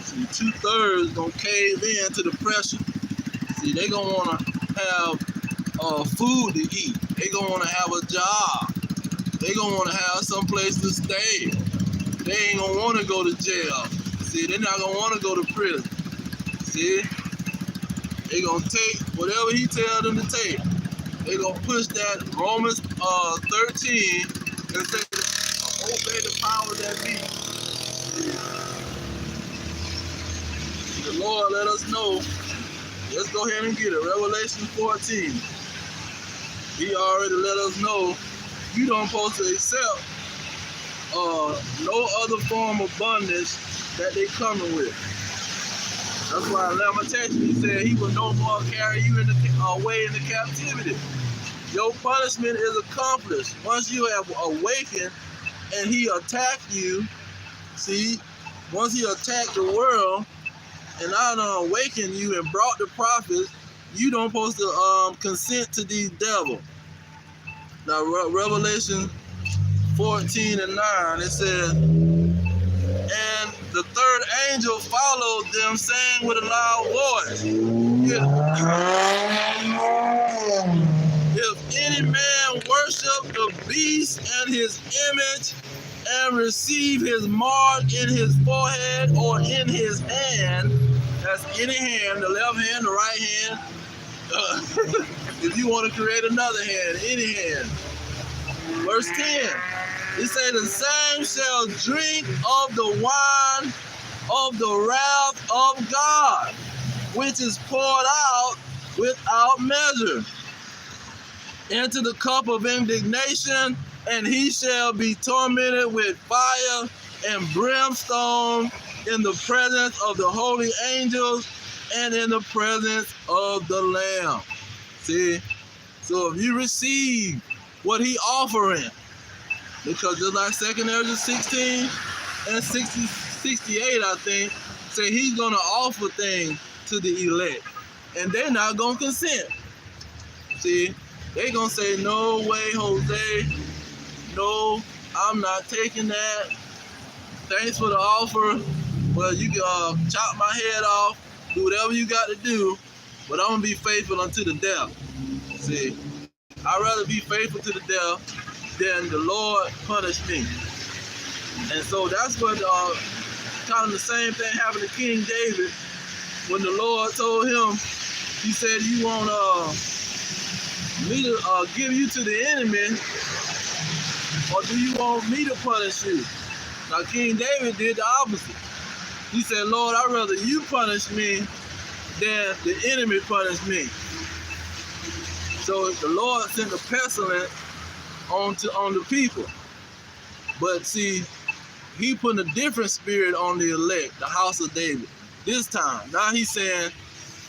See, 2/3 going to cave in to the pressure. See, they going to want to have food to eat. They going to want to have a job. they gonna want to have some place to stay. They ain't gonna want to go to jail. See, they're not gonna want to go to prison. See, they gonna take whatever he tell them to take. They gonna push that Romans 13 and say, obey the power that be. The Lord let us know. Let's go ahead and get it. Revelation 14. He already let us know you don't supposed to accept no other form of bondage that they coming with. That's why Lamentations said he will no more carry you away into captivity. Your punishment is accomplished. Once you have awakened and he attacked you, see, once he attacked the world and I done awakened you and brought the prophets, you don't supposed to consent to these devils. Now Revelation 14 and 9, it says, and the third angel followed them, saying with a loud voice, if any man worship the beast and his image and receive his mark in his forehead or in his hand, that's any hand, the left hand, the right hand, if you want to create another hand, any hand. Verse 10, it says, the same shall drink of the wine of the wrath of God, which is poured out without measure into the cup of indignation, and he shall be tormented with fire and brimstone in the presence of the holy angels and in the presence of the Lamb. See? So if you receive what he offering, because just like 2 Ezra 16 and 68, I think, say he's going to offer things to the elect. And they're not going to consent. See? They're going to say, no way, Jose. No, I'm not taking that. Thanks for the offer. Well, you can chop my head off, do whatever you got to do, but I'm going to be faithful unto the death. See, I'd rather be faithful to the death than the Lord punish me. And so that's what kind of the same thing happened to King David when the Lord told him, he said, you want me to give you to the enemy, or do you want me to punish you? Now King David did the opposite. He said, Lord, I'd rather you punish me than the enemy punish me. So the Lord sent a pestilence on the people. But see, he put a different spirit on the elect, the house of David. This time, now he's saying,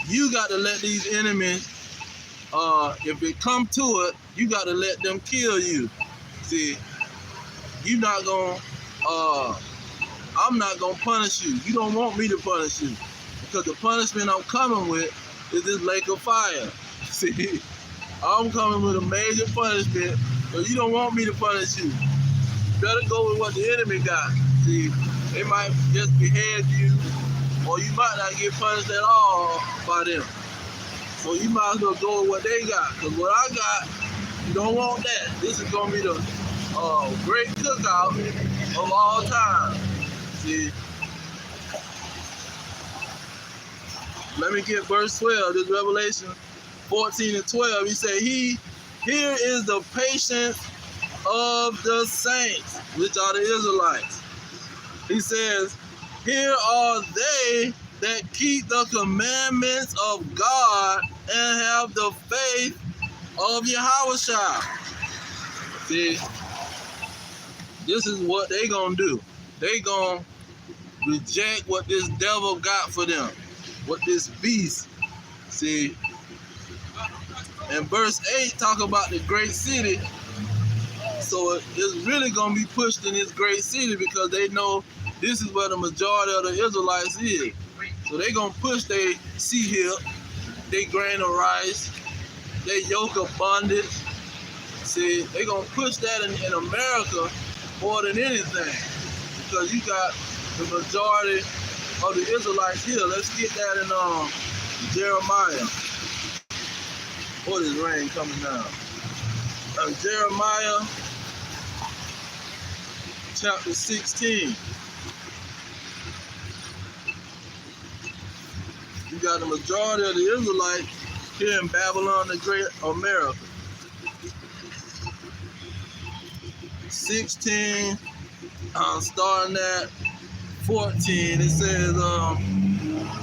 you got to let these enemies, if it come to it, you got to let them kill you. See, you're not going to, I'm not going to punish you. You don't want me to punish you. Because the punishment I'm coming with is this lake of fire. See, I'm coming with a major punishment, but you don't want me to punish you. You better go with what the enemy got. See, they might just behead you, or you might not get punished at all by them. So you might as well go with what they got. Because what I got, you don't want that. This is going to be the great cookout of all time. See, let me get verse 12. This Revelation 14 and 12. He said, here is the patience of the saints, which are the Israelites. He says, here are they that keep the commandments of God and have the faith of Yahushua. See, this is what they gonna do. They gonna reject what this devil got for them, what this beast. See, and verse 8 talk about the great city. So it's really gonna be pushed in this great city because they know this is where the majority of the Israelites is. So they gonna push their sea hill, their grain of rice, their yoke of bondage. See, they gonna push that in America more than anything, because you got the majority of the Israelites here. Let's get that in Jeremiah. What is rain coming down? Jeremiah chapter 16. You got the majority of the Israelites here in Babylon the Great, America. 16, starting at 14, it says,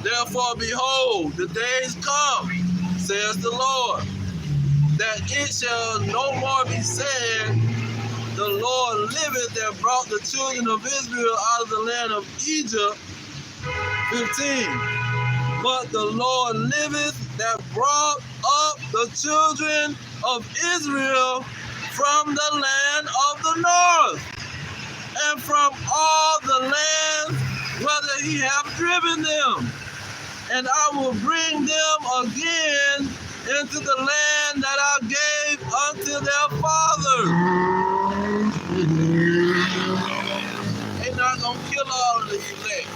therefore behold, the days come, says the Lord, that it shall no more be said, the Lord liveth that brought the children of Israel out of the land of Egypt. 15. But the Lord liveth that brought up the children of Israel from the land of the north, and from all the lands whither he hath driven them. And I will bring them again into the land that I gave unto their fathers. They're not going to kill all of the elect.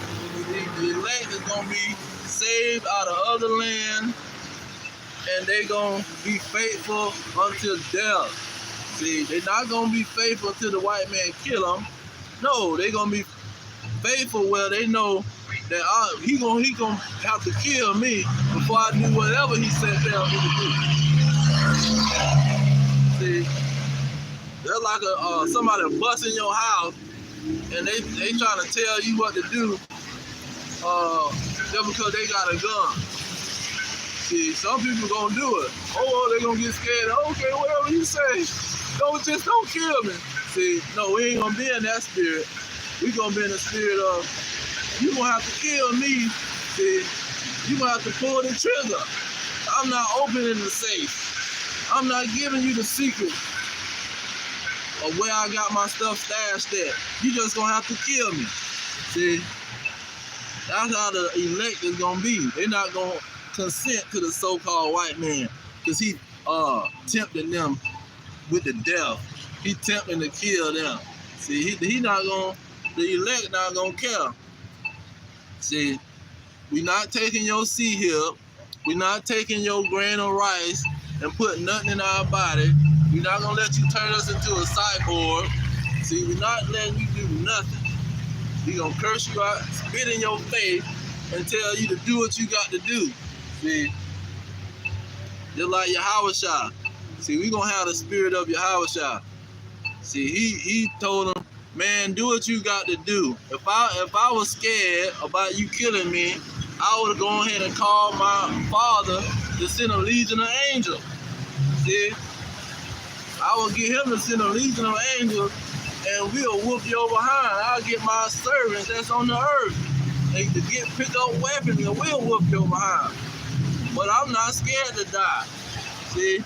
The elect is going to be saved out of other land, and they're going to be faithful until death. See, they're not going to be faithful until the white man kill them. No, they're going to be faithful where they know that he gonna have to kill me before I do whatever he said tell me to do. See, they're like somebody busting your house, and they trying to tell you what to do just because they got a gun. See, some people gonna do it. Oh, they gonna get scared. Okay, whatever you say. Just don't kill me. See, no, we ain't gonna be in that spirit. We gonna be in the spirit of, you gonna have to kill me. See, you gonna have to pull the trigger. I'm not opening the safe. I'm not giving you the secret of where I got my stuff stashed at. You just gonna have to kill me. See, that's how the elect is gonna be. They're not gonna consent to the so-called white man, because he tempting them with the death. He tempting to kill them. See, he not gonna, the elect not gonna care. See, we not taking your sea hill. We not taking your grain of rice and putting nothing in our body. We not gonna let you turn us into a cyborg. See, we not letting you do nothing. We gonna curse you out, spit in your face, and tell you to do what you got to do. See, just like Yahushua. See, we gonna have the spirit of Yahushua. See, he told him, man, do what you got to do. If I was scared about you killing me, I would have gone ahead and called my father to send a legion of angels. See, I will get him to send a legion of angels, and we'll whoop your behind. I'll get my servants that's on the earth. They to pick up weapons, and we'll whoop your behind. But I'm not scared to die. See,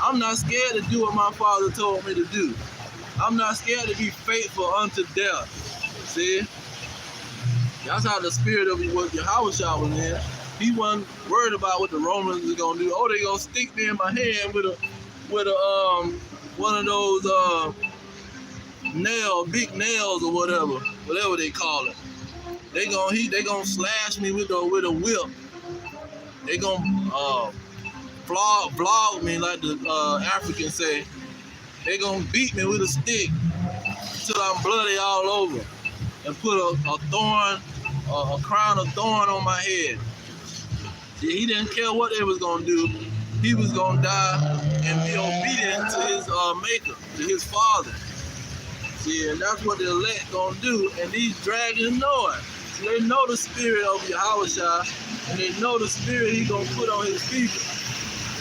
I'm not scared to do what my father told me to do. I'm not scared to be faithful unto death. See? That's how the spirit of what Yahushua was in. He wasn't worried about what the Romans are gonna do. Oh, they gonna stick me in my hand with a one of those big nails or whatever they call it. They gonna slash me with a whip. They gonna flog me, like the Africans say. They gonna beat me with a stick till I'm bloody all over, and put a crown of thorn on my head. See, he didn't care what they was gonna do. He was gonna die and be obedient to his maker, to his father. See, and that's what the elect gonna do, and these dragons know it. So they know the spirit of Yahushua, and they know the spirit he gonna put on his people.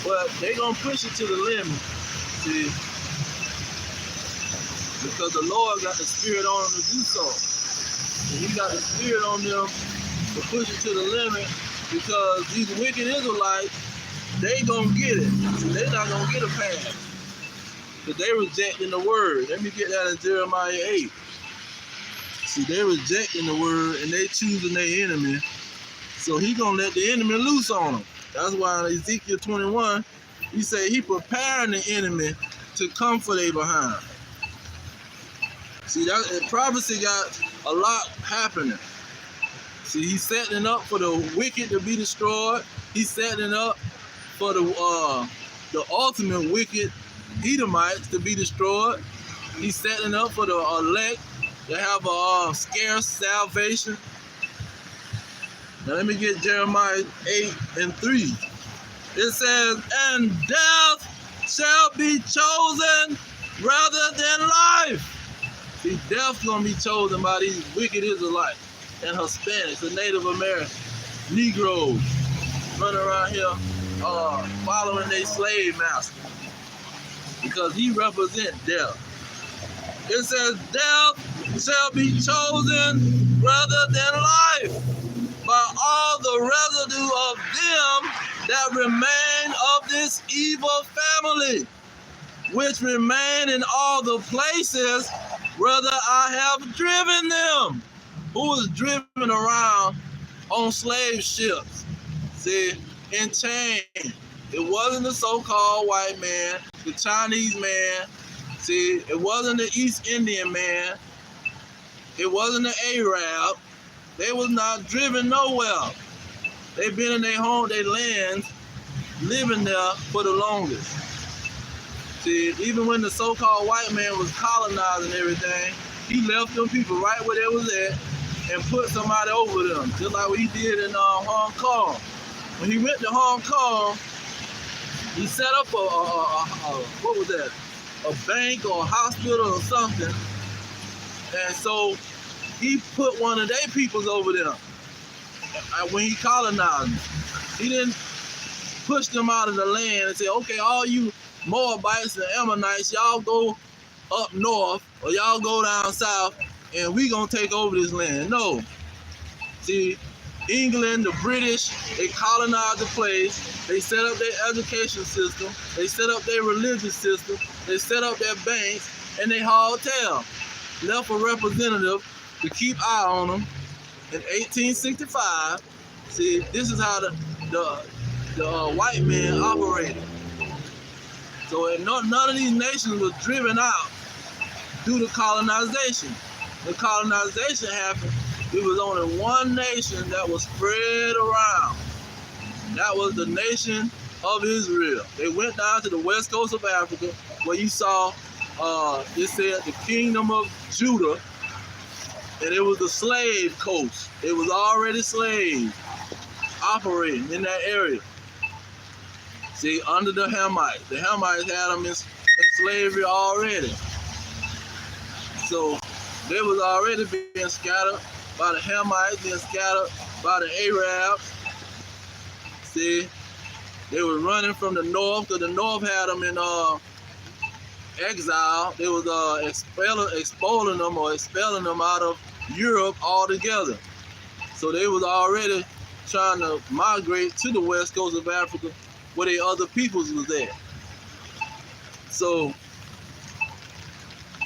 But they gonna push it to the limit. See, because the Lord got the spirit on them to do so. And he got the spirit on them to push it to the limit, because these wicked Israelites, they gonna get it. They're not gonna get a pass, because they rejecting the word. Let me get that in Jeremiah 8. See, they rejecting the word, and they choosing their enemy. So he gonna let the enemy loose on them. That's why in Ezekiel 21, he said he preparing the enemy to come for their behind. See, that prophecy got a lot happening. See, he's setting up for the wicked to be destroyed. He's setting up for the ultimate wicked Edomites to be destroyed. He's setting up for the elect They have a scarce salvation. Now let me get Jeremiah 8:3. It says, and death shall be chosen rather than life. See, death's gonna be chosen by these wicked Israelites and Hispanics, the Native Americans, Negroes, running around here following their slave master, because he represents death. It says, death shall be chosen rather than life by all the residue of them that remain of this evil family, which remain in all the places whither I have driven them. Who was driven around on slave ships, see, in chains. It wasn't the so-called white man, the Chinese man, see, it wasn't the East Indian man, it wasn't the Arab. They was not driven nowhere. They've been in their home, their lands, living there for the longest. See, even when the so-called white man was colonizing everything, he left them people right where they was at and put somebody over them, just like what he did in Hong Kong. When he went to Hong Kong, he set up what was that? A bank or a hospital or something. And so he put one of their peoples over there. When he colonized them, he didn't push them out of the land and say, okay, all you Moabites and Ammonites, y'all go up north or y'all go down south and we gonna take over this land. No. See, England, the British, they colonized the place. They set up their education system. They set up their religious system. They set up their banks, and they hauled tail. Left a representative to keep eye on them. In 1865, see, this is how the white man operated. So none of these nations was driven out due to colonization. When colonization happened, it was only one nation that was spread around. That was the nation of Israel. They went down to the west coast of Africa, where you saw, it said the kingdom of Judah, and it was the slave coast. It was already slaves operating in that area. See, under the Hamites. The Hamites had them in slavery already. So they was already being scattered by the Hamites, being scattered by the Arabs. See, they were running from the north, because the north had them in exile. They was expelling them out of Europe altogether. So they was already trying to migrate to the west coast of Africa, where the other peoples was at. So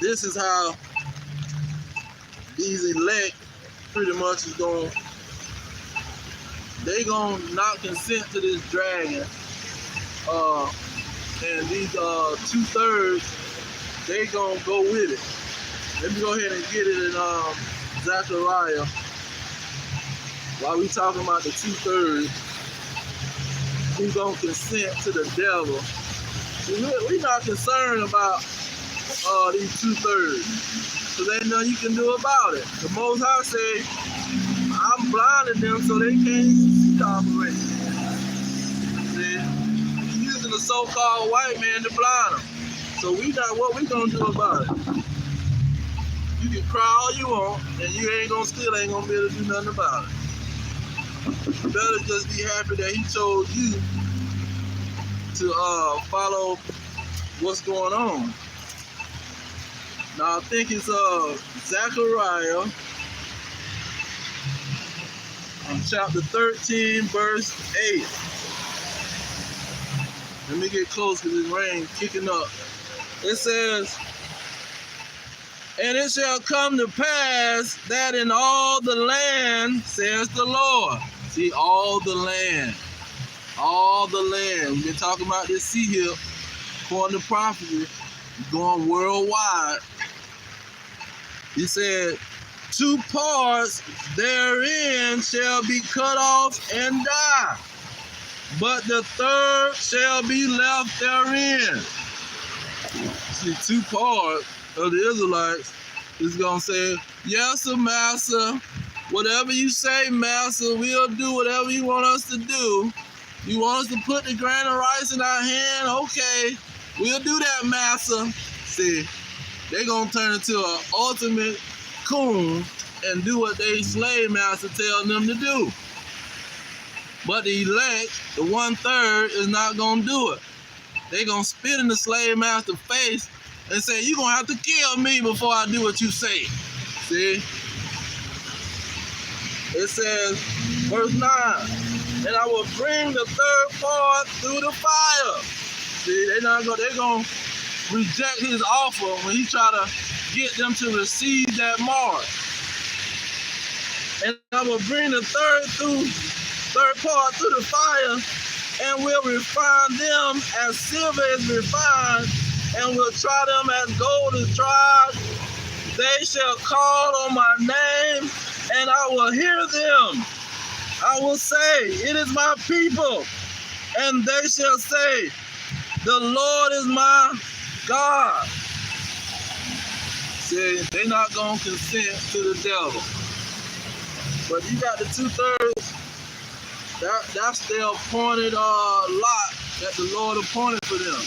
this is how these elect pretty much is going. They gonna not consent to this dragon, and these 2/3, they gonna go with it. Let me go ahead and get it in Zechariah. While we talking about the 2/3, who's gonna consent to the devil? We're not concerned about these 2/3, because ain't nothing you can do about it. The Most High say, I'm blinding them so they can't see the operation. See, he's using the so-called white man to blind them. So what we gonna do about it? You can cry all you want, and you ain't gonna be able to do nothing about it. You better just be happy that he chose you to follow what's going on. Now I think it's Zechariah chapter 13, verse 8. Let me get close because it's rain kicking up. It says, and it shall come to pass that in all the land, says the Lord. See, all the land. All the land. We've been talking about this sea hill, according to prophecy, going worldwide. He said, 2 parts therein shall be cut off and die, but the 3rd shall be left therein. See, 2 parts of the Israelites It's gonna say, yes, sir, master. Whatever you say, master, we'll do whatever you want us to do. You want us to put the grain of rice in our hand? Okay, we'll do that, master. See, they gonna turn into an ultimate coon and do what they slave master tell them to do. But the elect, the 1/3, is not gonna do it. They gonna spit in the slave master's face and say, you're gonna have to kill me before I do what you say. See? It says, verse 9, and I will bring the 3rd part through the fire. See, they're gonna reject his offer when he try to get them to receive that mark. And I will bring the 3rd part through the fire, and will refine them as silver is refined, and will try them as gold is tried. They shall call on my name, and I will hear them. I will say, it is my people, and they shall say, the Lord is my God. See, they're not going to consent to the devil. But you got the 2/3. That's their appointed lot that the Lord appointed for them.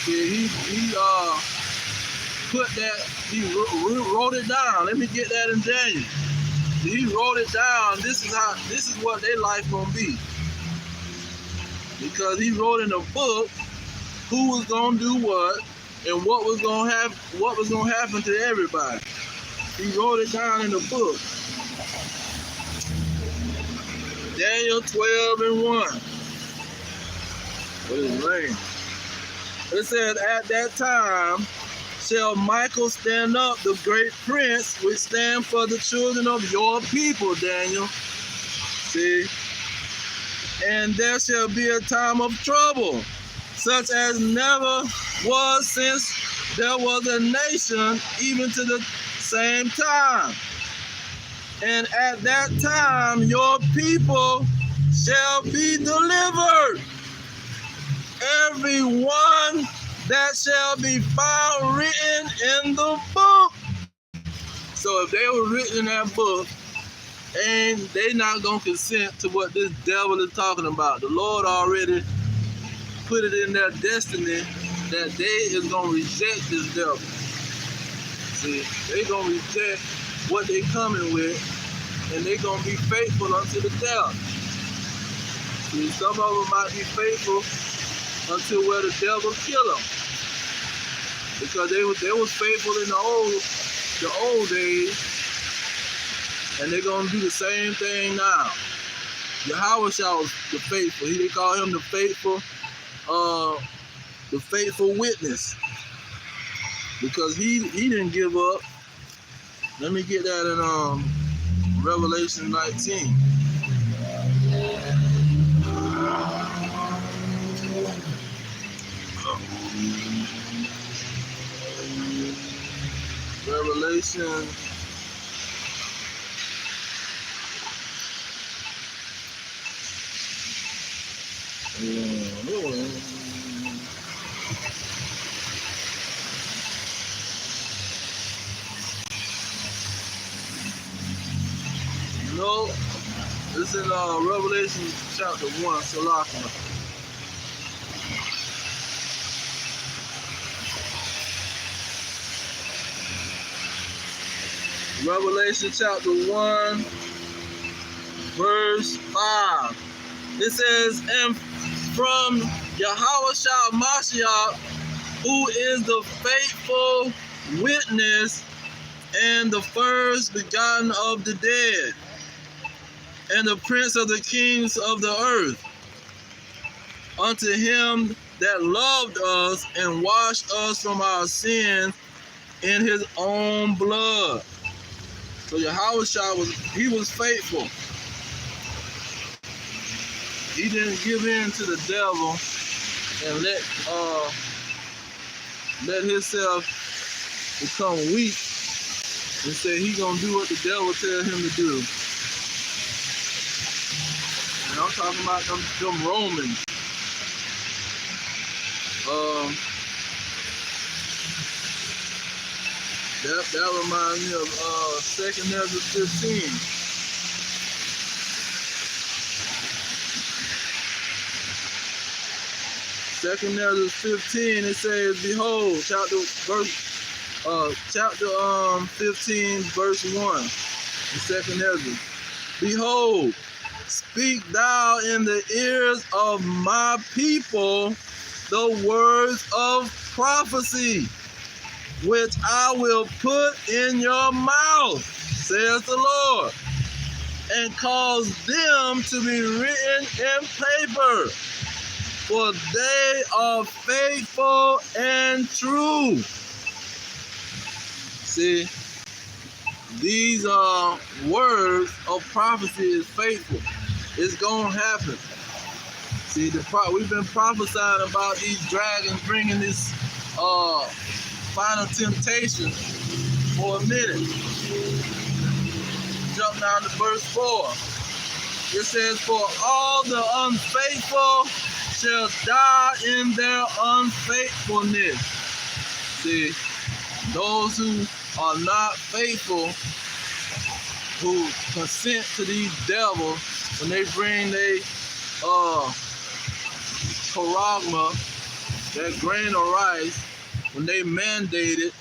See, he put that, he wrote it down. Let me get that in Daniel. He wrote it down. This is what their life gonna be. Because he wrote in a book who was gonna do what and what was gonna happen to everybody. He wrote it down in the book. Daniel 12:1. What is his name? It says, at that time shall Michael stand up, the great prince, which stand for the children of your people, Daniel. See? And there shall be a time of trouble, such as never was since there was a nation, even to the same time. And at that time your people shall be delivered, every one that shall be found written in the book. So if they were written in that book, and they not gonna consent to what this devil is talking about. The Lord already put it in their destiny that they is gonna reject this devil. See, they gonna reject what they coming with, and they gonna be faithful unto the death. See, some of them might be faithful until where the devil kill them, because they was faithful in the old days, and they're gonna do the same thing now. Yahweh was the faithful. They call him the faithful witness, because he didn't give up. Let me get that in Revelation 19. Revelation 'This is Revelation chapter 1, Salakia. Revelation chapter 1, verse 5. It says, and from Yahweh Mashiach, who is the faithful witness and the first begotten of the dead, and the prince of the kings of the earth, unto him that loved us and washed us from our sins in his own blood. So Yahweh was faithful. He didn't give in to the devil and let himself become weak and say he gonna do what the devil tell him to do. And I'm talking about them Romans. That reminds me of 2 Ezra 15. Second Ezra 15, it says, behold, chapter 15, verse 1, in Second Ezra. Behold, speak thou in the ears of my people the words of prophecy, which I will put in your mouth, says the Lord, and cause them to be written in paper, for they are faithful and true. See, these are words of prophecy is faithful. It's gonna happen. See, we've been prophesying about these dragons bringing this final temptation for a minute. Jump down to verse 4. It says, for all the unfaithful shall die in their unfaithfulness. See, those who are not faithful, who consent to these devils, when they bring their charagma, that grain of rice, when they mandate it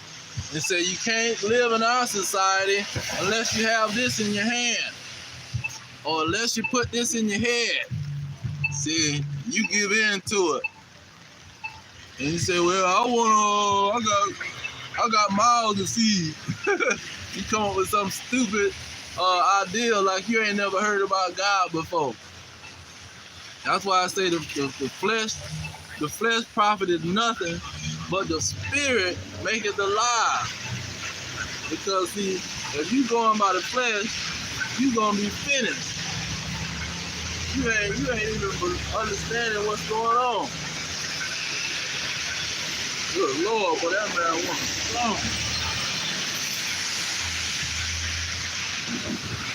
and say you can't live in our society unless you have this in your hand or unless you put this in your head. See, you give in to it. And you say, well, I got mouths to feed. You come up with some stupid idea like you ain't never heard about God before. That's why I say the flesh profited nothing, but the spirit maketh alive. Because see, if you going by the flesh, you gonna be finished. You ain't even understanding what's going on. Good Lord, but that man wants strong.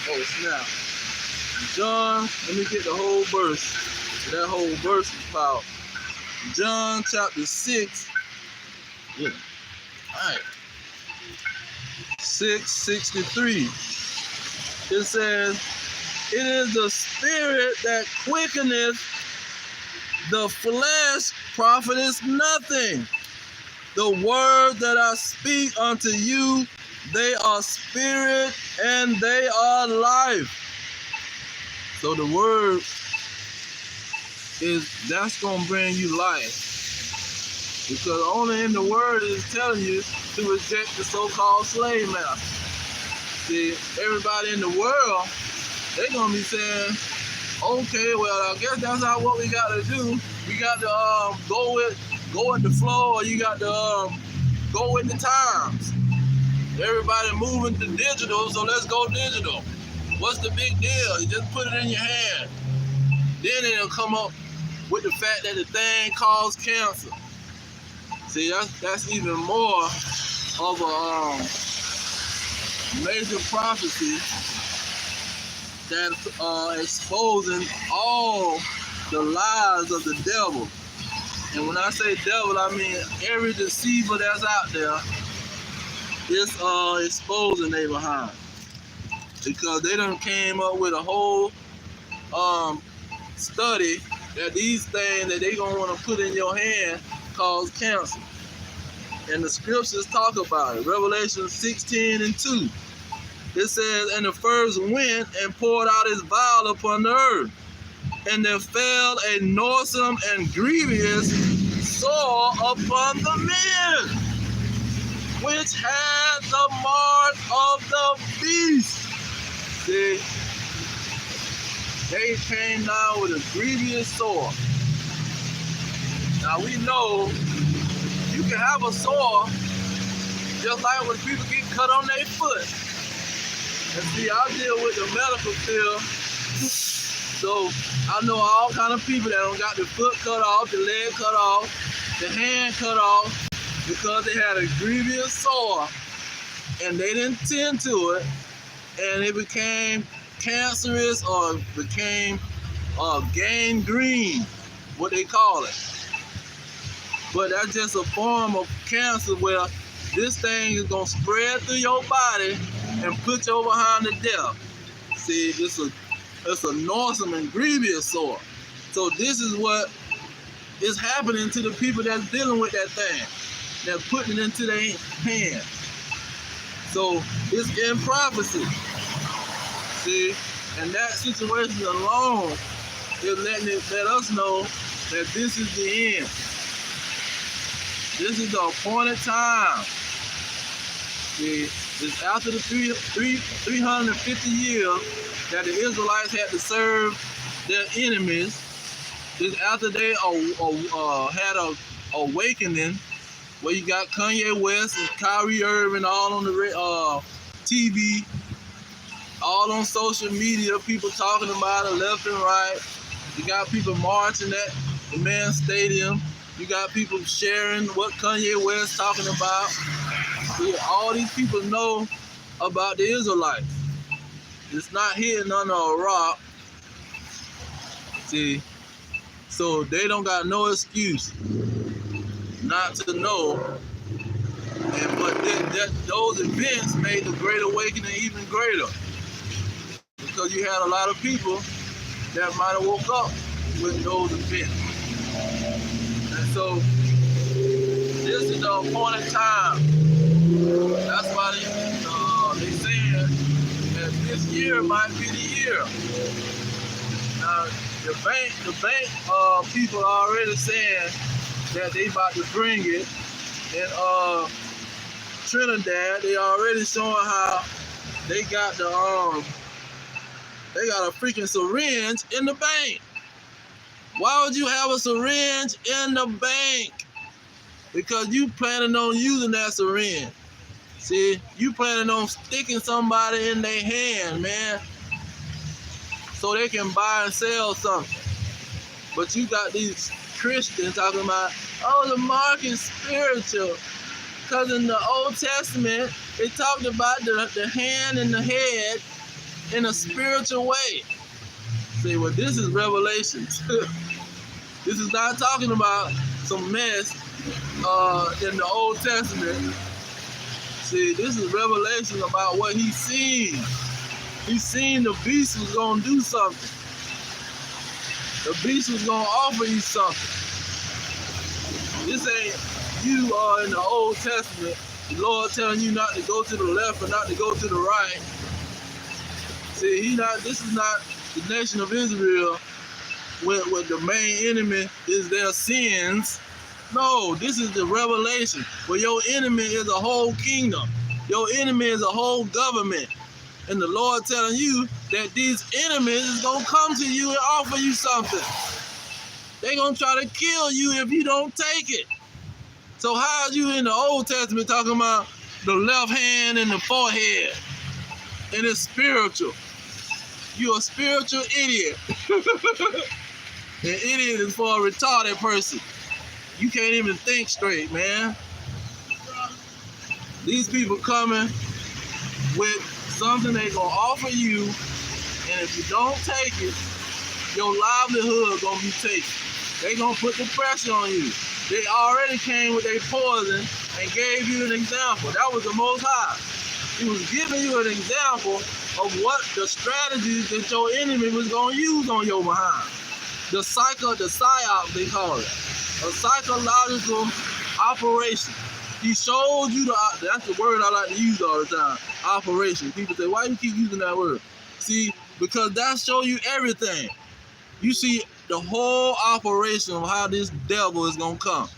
Oh snap. John, let me get the whole verse. That whole verse is powerful. John chapter 6. Yeah. Alright. 6:63. It says, it is the spirit that quickeneth, the flesh profiteth nothing. The word that I speak unto you, they are spirit and they are life. So the word that's gonna bring you life. Because only in the word is telling you to reject the so-called slave master. See, everybody in the world, they're gonna be saying, okay, well, I guess that's not what we got to do. We got to go with the flow, or you got to go with the times. Everybody moving to digital, so let's go digital. What's the big deal? You just put it in your hand. Then it'll come up with the fact that the thing caused cancer. See, that's even more of a major prophecy that's exposing all the lies of the devil. And when I say devil, I mean every deceiver that's out there is exposing they behind. Because they done came up with a whole study that these things that they gonna want to put in your hand cause cancer. And the scriptures talk about it. Revelation 16:2. It says, and the first went and poured out his vial upon the earth, and there fell a noisome and grievous sore upon the men, which had the mark of the beast. See, they came down with a grievous sore. Now we know you can have a sore just like when people get cut on their foot. And see, I deal with the medical field, so I know all kind of people that don't got the foot cut off, the leg cut off, the hand cut off, because they had a grievous sore and they didn't tend to it, and it became cancerous or became gangrene, what they call it. But that's just a form of cancer where This thing is gonna spread through your body and put you behind the death. See, it's a noisome and grievous sore. So this is what is happening to the people that's dealing with that thing. They're putting it into their hands. So it's in prophecy. See, and that situation alone is let us know that this is the end. This is the appointed time. See, it's after the 350 years that the Israelites had to serve their enemies. It's after they had a awakening, where you got Kanye West and Kyrie Irving all on the TV, all on social media, people talking about it left and right. You got people marching at the Man's Stadium. You got people sharing what Kanye West talking about. See, all these people know about the Israelites. It's not hidden under a rock. See, so they don't got no excuse not to know. But those events made the Great Awakening even greater, because you had a lot of people that might have woke up with those events. And so this is the appointed time. That's why they saying that this year might be the year. Now the bank people are already saying that they about to bring it. In Trinidad, they already showing how they got a freaking syringe in the bank. Why would you have a syringe in the bank? Because you planning on using that syringe. See, you planning on sticking somebody in their hand, man, so they can buy and sell something. But you got these Christians talking about, oh, the mark is spiritual. Because in the Old Testament, it talked about the hand and the head in a spiritual way. See, well, this is Revelations. This is not talking about some mess in the Old Testament. See, this is Revelation about what he's seen. He's seen the beast was going to do something. The beast was going to offer you something. This ain't you in the Old Testament, the Lord telling you not to go to the left or not to go to the right. See, this is not the nation of Israel where the main enemy is their sins. No, this is the revelation where your enemy is a whole kingdom. Your enemy is a whole government. And the Lord telling you that these enemies is going to come to you and offer you something. They're going to try to kill you if you don't take it. So how are you in the Old Testament talking about the left hand and the forehead? And it's spiritual. You're a spiritual idiot. An idiot is for a retarded person. You can't even think straight, man. These people coming with something they gonna offer you, and if you don't take it, your livelihood gonna be taken. They gonna put the pressure on you. They already came with their poison and gave you an example. That was the Most High. He was giving you an example of what the strategies that your enemy was gonna use on your behind. The psyop, they call it. A psychological operation. He showed you that's the word I like to use all the time. Operation. People say, why you keep using that word? See, because that shows you everything. You see the whole operation of how this devil is gonna come.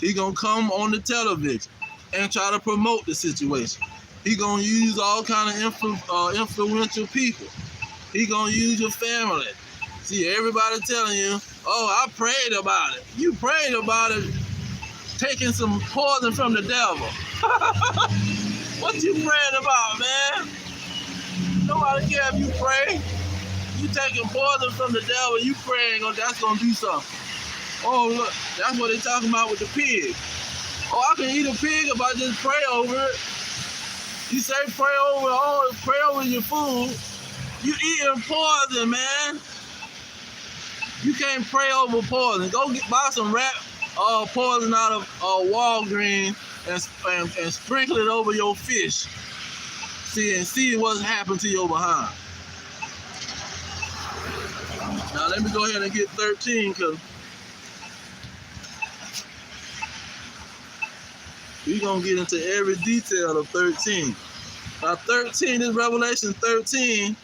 He's gonna come on the television and try to promote the situation. He's gonna use all kind of influential people. He's gonna use your family. See, everybody telling you, oh, I prayed about it. You prayed about it taking some poison from the devil. What you praying about, man? Nobody care if you pray. You taking poison from the devil, you praying, that's going to do something. Oh, look, that's what they're talking about with the pig. Oh, I can eat a pig if I just pray over it. You say pray over your food. You eating poison, man. You can't pray over poison. Go buy some rat poison out of Walgreens and sprinkle it over your fish. See what's happened to your behind. Now let me go ahead and get 13 because we're going to get into every detail of 13. Now 13 is Revelation 13.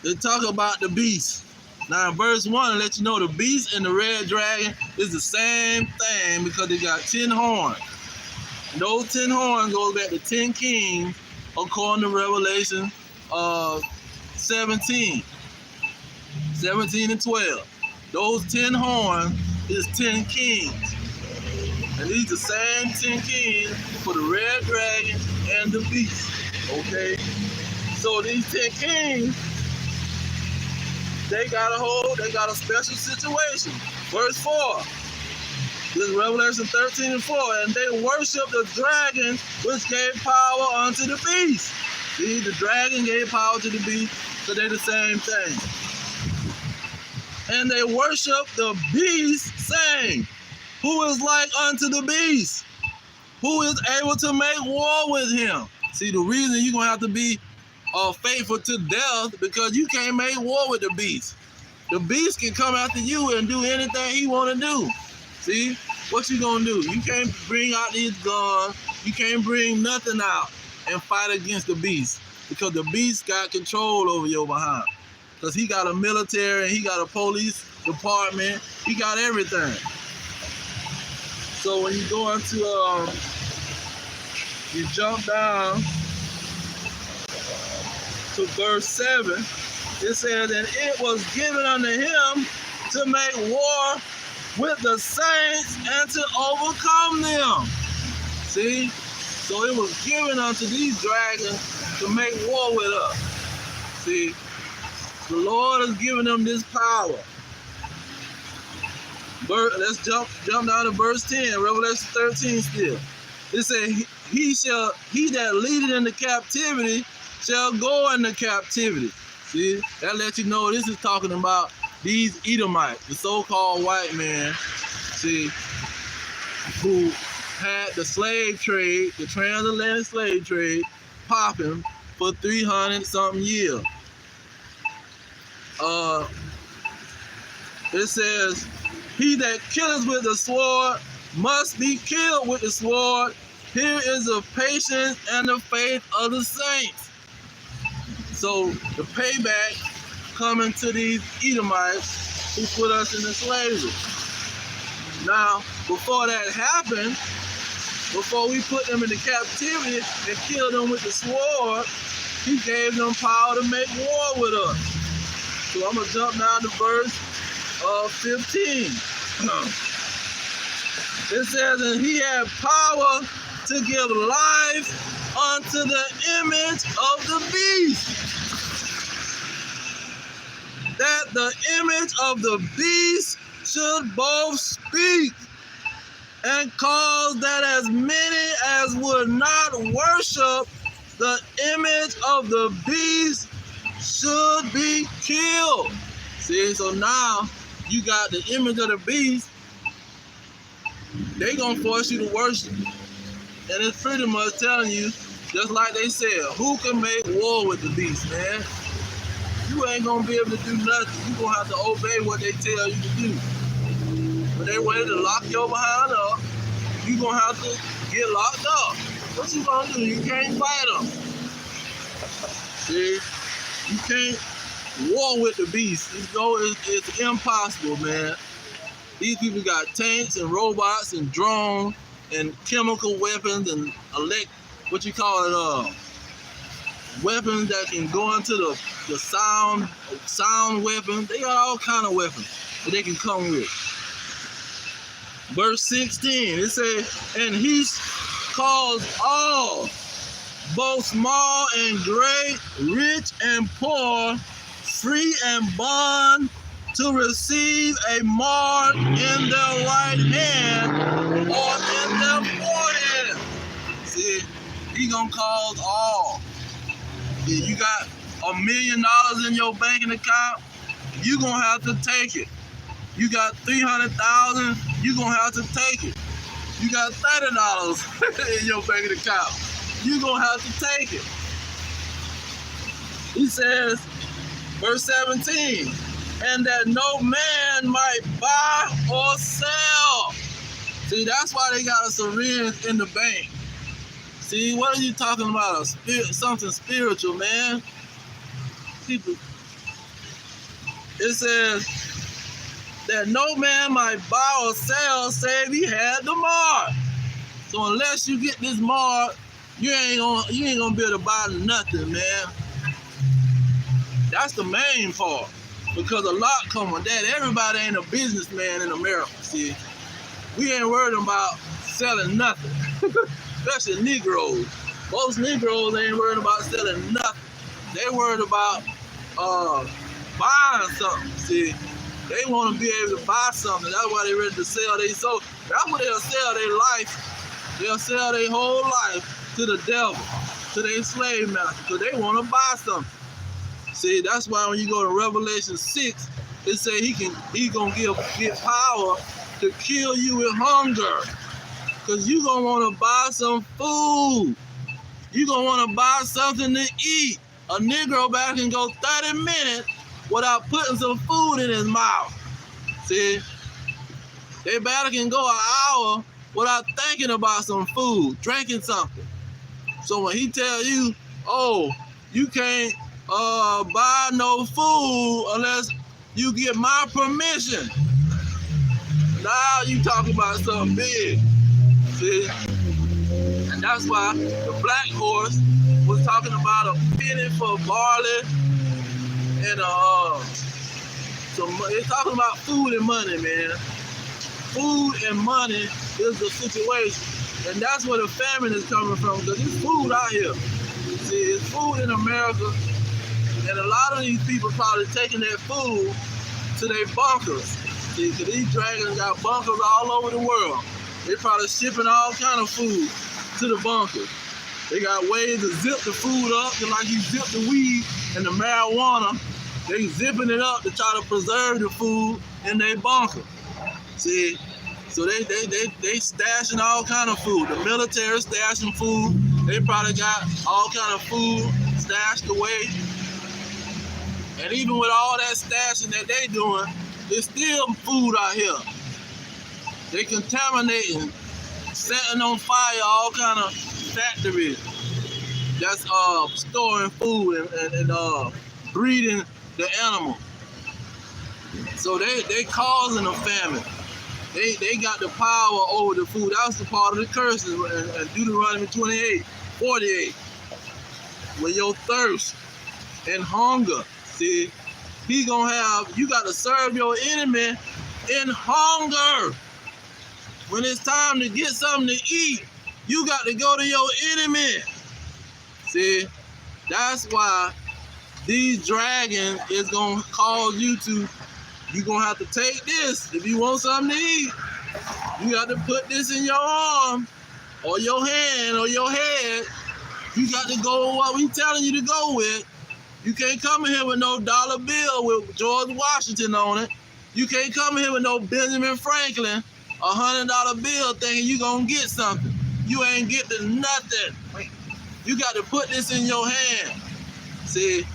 They talk about the beast. Now in verse 1, let you know the beast and the red dragon is the same thing because they got 10 horns. And those 10 horns goes back to 10 kings according to Revelation 17 and 12. Those 10 horns is 10 kings. And these the same 10 kings for the red dragon and the beast. Okay? So these 10 kings, they got a special situation. Verse 4. This is Revelation 13 and 4. And they worship the dragon which gave power unto the beast. See, the dragon gave power to the beast, so they're the same thing. And they worship the beast, saying, who is like unto the beast? Who is able to make war with him? See, the reason you're going to have to be faithful to death because you can't make war with the beast. The beast can come after you and do anything he want to do. See, what you going to do? You can't bring out these guns. You can't bring nothing out and fight against the beast because the beast got control over your behind. Because he got a military and he got a police department. He got everything. So when you go into, you jump down to verse 7, it says, and it was given unto him to make war with the saints and to overcome them. See? So it was given unto these dragons to make war with us. See? The Lord has given them this power. Let's jump down to verse 10, Revelation 13 still. It says, he that leadeth into captivity shall go into captivity. See, that lets you know this is talking about these Edomites, the so-called white man, see, who had the slave trade, the transatlantic slave trade, popping for 300-something years. It says, he that killeth with the sword must be killed with the sword. Here is the patience and the faith of the saints. So the payback coming to these Edomites who put us into slavery. Now, before that happened, before we put them into captivity and killed them with the sword, he gave them power to make war with us. So I'm going to jump down to verse 15. It says, and he had power to give life unto the image of the beast, that the image of the beast should both speak and cause that as many as would not worship the image of the beast should be killed. See, so now you got the image of the beast. They gonna force you to worship. And it's pretty much telling you, just like they said, who can make war with the beast, man? You ain't gonna be able to do nothing. You gonna have to obey what they tell you to do. When they ready to lock your behind up, you gonna have to get locked up. What you gonna do? You can't fight them. See, you can't war with the beast. It's impossible, man. These people got tanks and robots and drones and chemical weapons and weapons that can go into the sound weapons. They got all kind of weapons that they can come with. Verse 16, it says, and he caused all, both small and great, rich and poor, free and bond, to receive a mark in their right hand or in their forehead. See, he gonna cause all. You got $1 million in your banking account, you gonna have to take it. You got 300,000, you gonna have to take it. You got $30 in your bank account. You're going to have to take it. He says, verse 17, and that no man might buy or sell. See, that's why they got a syringe in the bank. See, what are you talking about? A spirit, something spiritual, man. People. It says that no man might buy or sell save he had the mark. So unless you get this mark, you ain't gonna be able to buy nothing, man. That's the main part. Because a lot come with that. Everybody ain't a businessman in America, see. We ain't worried about selling nothing. Especially Negroes. Most Negroes ain't worried about selling nothing. They worried about buying something, see. They want to be able to buy something. That's why they ready to sell their soul. That's what they'll sell their life. They'll sell their whole life to the devil, to their slave master, because they want to buy something. See, that's why when you go to Revelation 6, it say he gonna get power to kill you with hunger. Because you gonna want to buy some food. You gonna want to buy something to eat. A Negro back can go 30 minutes without putting some food in his mouth. See? They better can go an hour without thinking about some food, drinking something. So when he tell you, oh, you can't buy no food unless you get my permission. Now you talking about something big. See? And that's why the black horse was talking about a penny for barley and it's talking about food and money, man. Food and money is the situation. And that's where the famine is coming from, because there's food out here. See, it's food in America, and a lot of these people probably taking that food to their bunkers. See, because these dragons got bunkers all over the world. They probably shipping all kind of food to the bunkers. They got ways to zip the food up, just like you zip the weed and the marijuana. They zipping it up to try to preserve the food in their bunker. See, so they stashing all kind of food. The military stashing food. They probably got all kind of food stashed away. And even with all that stashing that they doing, there's still food out here. They contaminating, setting on fire all kind of factories that's storing food and breeding the animal. So they causing a famine. They got the power over the food. That was the part of the curses in Deuteronomy 28:48. When your thirst and hunger, see, he gonna have, you got to serve your enemy in hunger. When it's time to get something to eat, you got to go to your enemy. See, that's why these dragons is gonna cause you to, you're gonna have to take this. If you want something to eat, you got to put this in your arm or your hand or your head. You got to go with what we telling you to go with. You can't come in here with no dollar bill with George Washington on it. You can't come in here with no Benjamin Franklin, $100 bill thinking you gonna get something. You ain't getting nothing. You got to put this in your hand. See?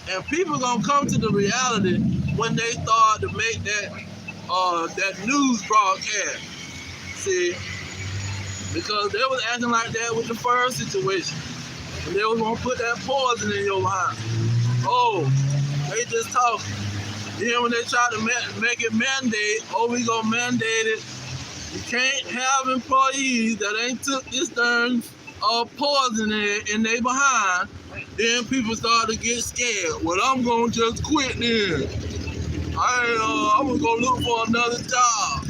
And people gonna come to the reality when they start to make that news broadcast. See? Because they was acting like that with the first situation. And they was gonna put that poison in your mind. Oh, they just talking. Then when they try to make it mandate, oh, we gonna mandate it. You can't have employees that ain't took this darn poison in they behind. Then people start to get scared. Well, I'm gonna just quit then. I'm gonna go look for another job.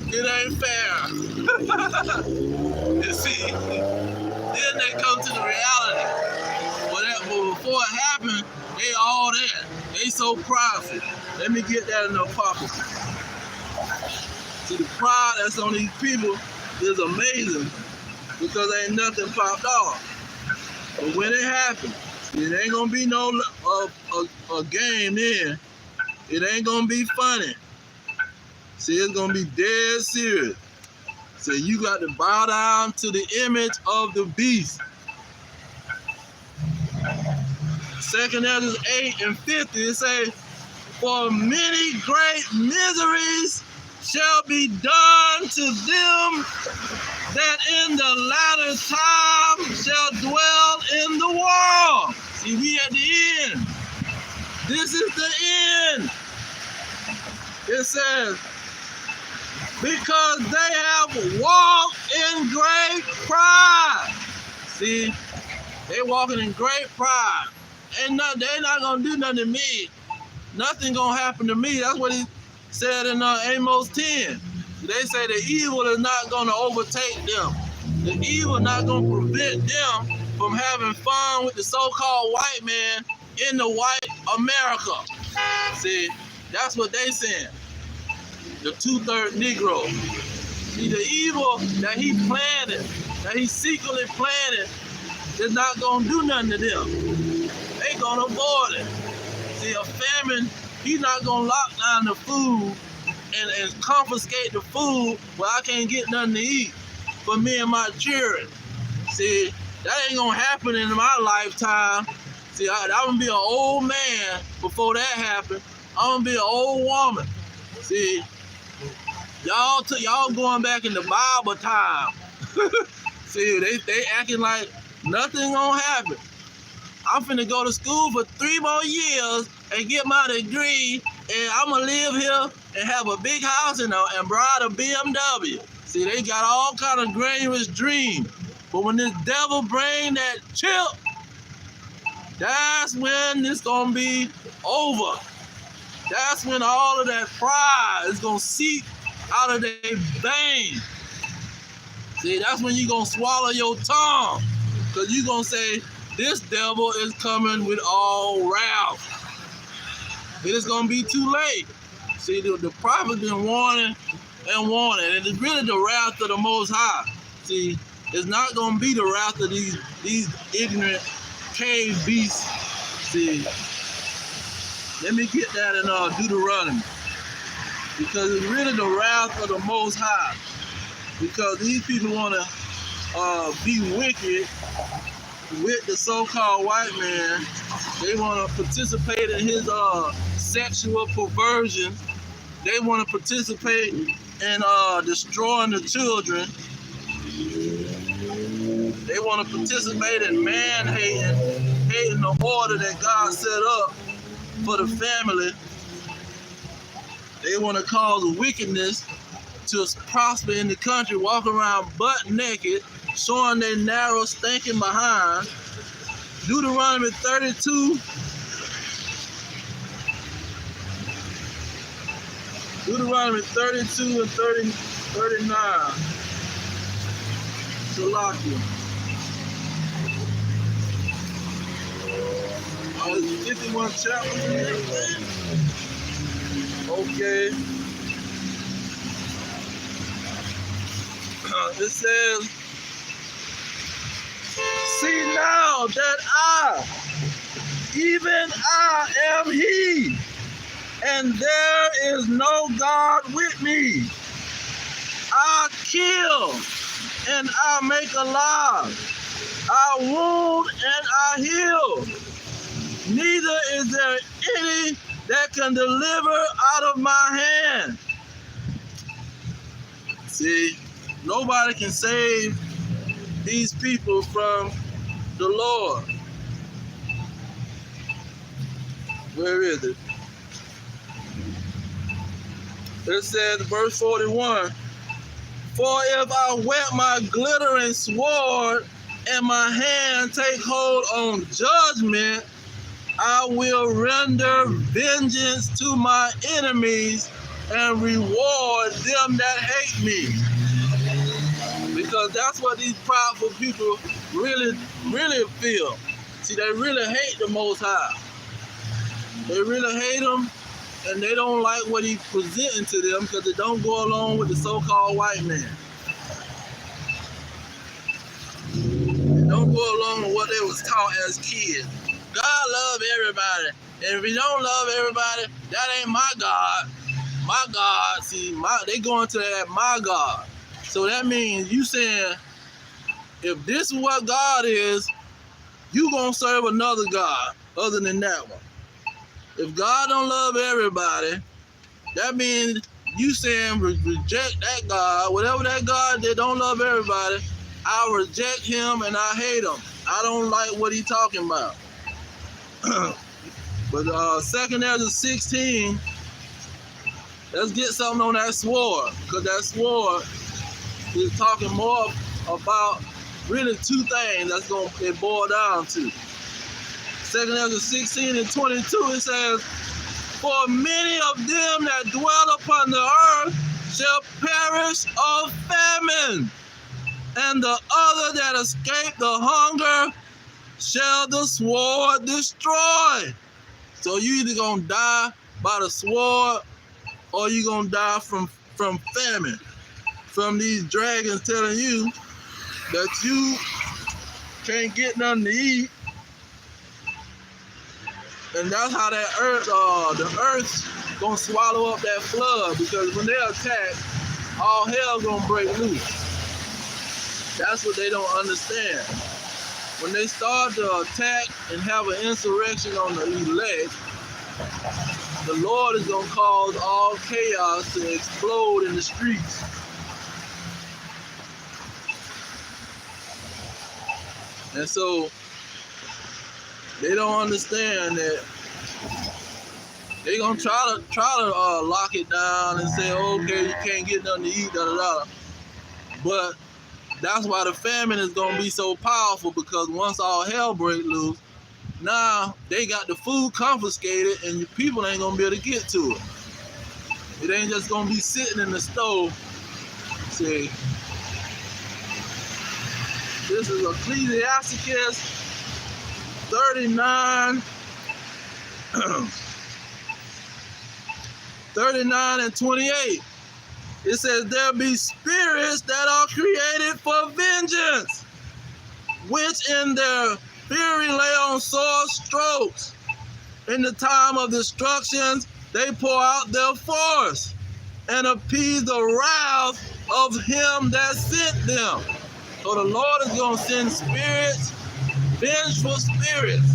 It ain't fair. You see, then they come to the reality. Well, before it happened, they all that. They so prideful. Let me get that in their pocket. See, the pride that's on these people is amazing, because ain't nothing popped off. But when it happens, it ain't gonna be no a game then. It ain't gonna be funny. See, it's gonna be dead serious. So you got to bow down to the image of the beast. 2 Ezra 8:50, it says, for many great miseries shall be done to them that in the latter time shall dwell in the world. See, we at the end. This is the end. It says, because they have walked in great pride. See, they walking in great pride. They're not gonna do nothing to me. Nothing gonna happen to me. That's what he said in Amos 10. They say the evil is not gonna overtake them. The evil not gonna prevent them from having fun with the so-called white man in the white America. See, that's what they saying. The 2/3 Negro. See, the evil that he planted, that he secretly planted, is not gonna do nothing to them. They gonna avoid it. See, a famine, he's not gonna lock down the food and confiscate the food where I can't get nothing to eat for me and my children. See, that ain't gonna happen in my lifetime. See, I'm gonna be an old man before that happens. I'm gonna be an old woman. See, y'all going back in the Bible time. See, they acting like nothing gonna happen. I'm finna go to school for 3 more years and get my degree, and I'm gonna live here and have a big house and ride a BMW. See, they got all kind of grandiose dreams. But when this devil bring that chip, that's when it's gonna be over. That's when all of that pride is gonna seep out of their veins. See, that's when you gonna swallow your tongue, because you gonna say, this devil is coming with all wrath. It is going to be too late. See, the prophet been warning and warning. And it's really the wrath of the Most High. See, it's not going to be the wrath of these ignorant cave beasts. See, let me get that in Deuteronomy. Because it's really the wrath of the Most High. Because these people want to be wicked with the so-called white man. They want to participate in his sexual perversion. They want to participate in destroying the children. They want to participate in hating the order that God set up for the family. They want to cause wickedness to prosper in the country, walk around butt naked, showing their narrow, stinking behind. Deuteronomy 32. Deuteronomy 32 and 39. Salakia. 51 chapters and everything. Okay. It says, see now that I, even I am he, and there is no God with me. I kill and I make alive. I wound and I heal. Neither is there any that can deliver out of my hand. See, nobody can save these people from the Lord. Where is it? It says, verse 41, for if I wet my glittering sword and my hand take hold on judgment, I will render vengeance to my enemies and reward them that hate me. Because that's what these prideful people really feel. See, they really hate the Most High. They really hate him, and they don't like what he's presenting to them because it don't go along with the so-called white man. It don't go along with what they was taught as kids. God love everybody. And if he don't love everybody, that ain't my God. My God, see, they going to that my God. So that means you saying, if this is what God is, you gonna serve another God other than that one. If God don't love everybody, that means you saying reject that God, whatever that God that don't love everybody, I reject him and I hate him. I don't like what he talking about. But 2 Ezra 16, let's get something on that sword, because that sword is talking more about really two things that's going to boil down to. 2 Ezra 16 and 22, it says, for many of them that dwell upon the earth shall perish of famine, and the other that escape the hunger shall the sword destroy. So you either gonna die by the sword, or you gonna die from famine, from these dragons telling you that you can't get nothing to eat. And that's how that earth, the earth's gonna swallow up that flood, because when they attack, all hell gonna break loose. That's what they don't understand. When they start to attack and have an insurrection on the elect, the Lord is gonna cause all chaos to explode in the streets. And so they don't understand that they're gonna try to lock it down and say, okay, you can't get nothing to eat, da da da. But that's why the famine is gonna be so powerful, because once all hell break loose, now they got the food confiscated and your people ain't gonna be able to get to it. It ain't just gonna be sitting in the stove. See, this is Ecclesiasticus 39 and 28. It says, there be spirits that are created for vengeance, which in their fury lay on sore strokes. In the time of destructions, they pour out their force and appease the wrath of him that sent them. So the Lord is going to send spirits, vengeful spirits.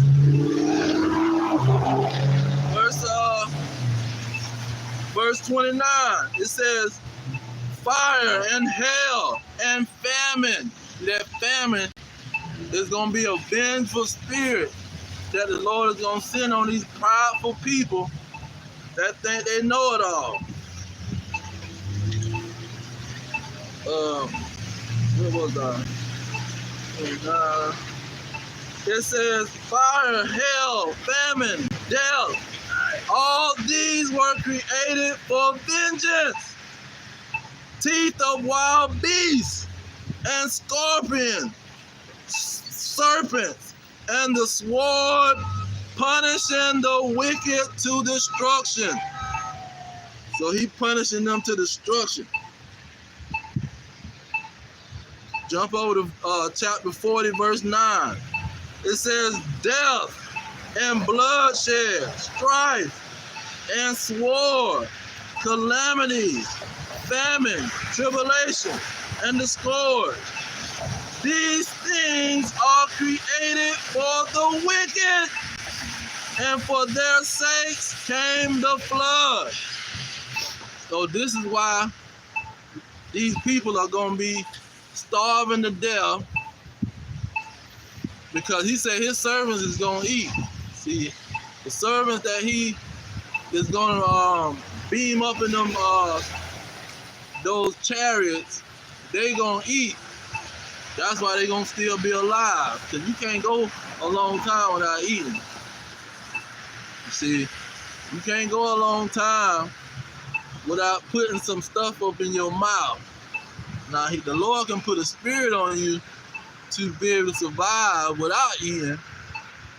Verse 29, it says, fire and hail and famine. That famine is going to be a vengeful spirit that the Lord is going to send on these prideful people that think they know it all. What was I? It says fire, hail, famine, death. All these were created for vengeance. Teeth of wild beasts and scorpions, serpents, and the sword punishing the wicked to destruction. So he punishing them to destruction. Jump over to chapter 40, verse 9. It says, death and bloodshed, strife and sword, calamities, famine, tribulation, and the scourge. These things are created for the wicked, and for their sakes came the flood. So this is why these people are going to be starving to death, because he said his servants is going to eat. See, the servants that he is going to beam up in them those chariots, they going to eat. That's why they going to still be alive, because you can't go a long time without eating. You see, you can't go a long time without putting some stuff up in your mouth. Now, the Lord can put a spirit on you to be able to survive without eating,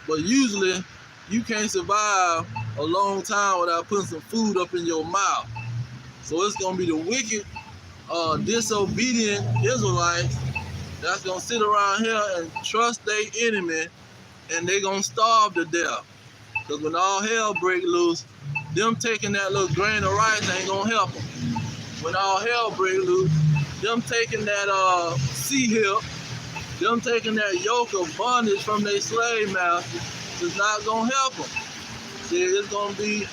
but usually you can't survive a long time without putting some food up in your mouth. So it's going to be the wicked, disobedient Israelites that's going to sit around here and trust their enemy, and they're going to starve to death. Because when all hell break loose, them taking that little grain of rice ain't going to help them. When all hell break loose, them taking that sea hip, them taking that yoke of bondage from their slave master is not gonna help them. See, it's gonna be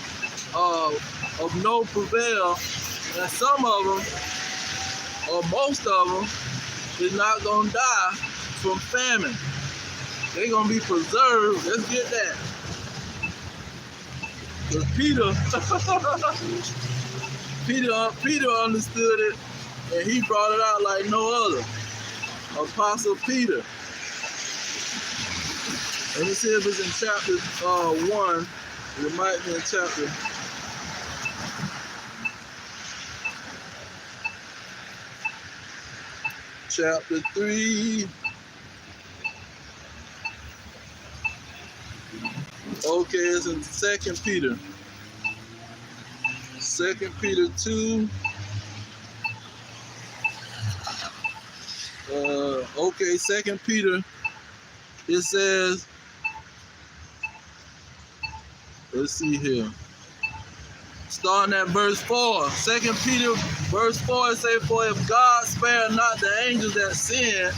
of no prevail, and some of them, or most of them, is not gonna die from famine. They're gonna be preserved. Let's get that. Because Peter understood it, and he brought it out like no other. Apostle Peter. Let me see if it's in chapter 1. It might be in chapter 3. Okay, it's in 2 Peter. 2 Peter 2. Okay, 2 Peter, it says, let's see here. Starting at verse 4. 2 Peter verse 4, it says, for if God spare not the angels that sin,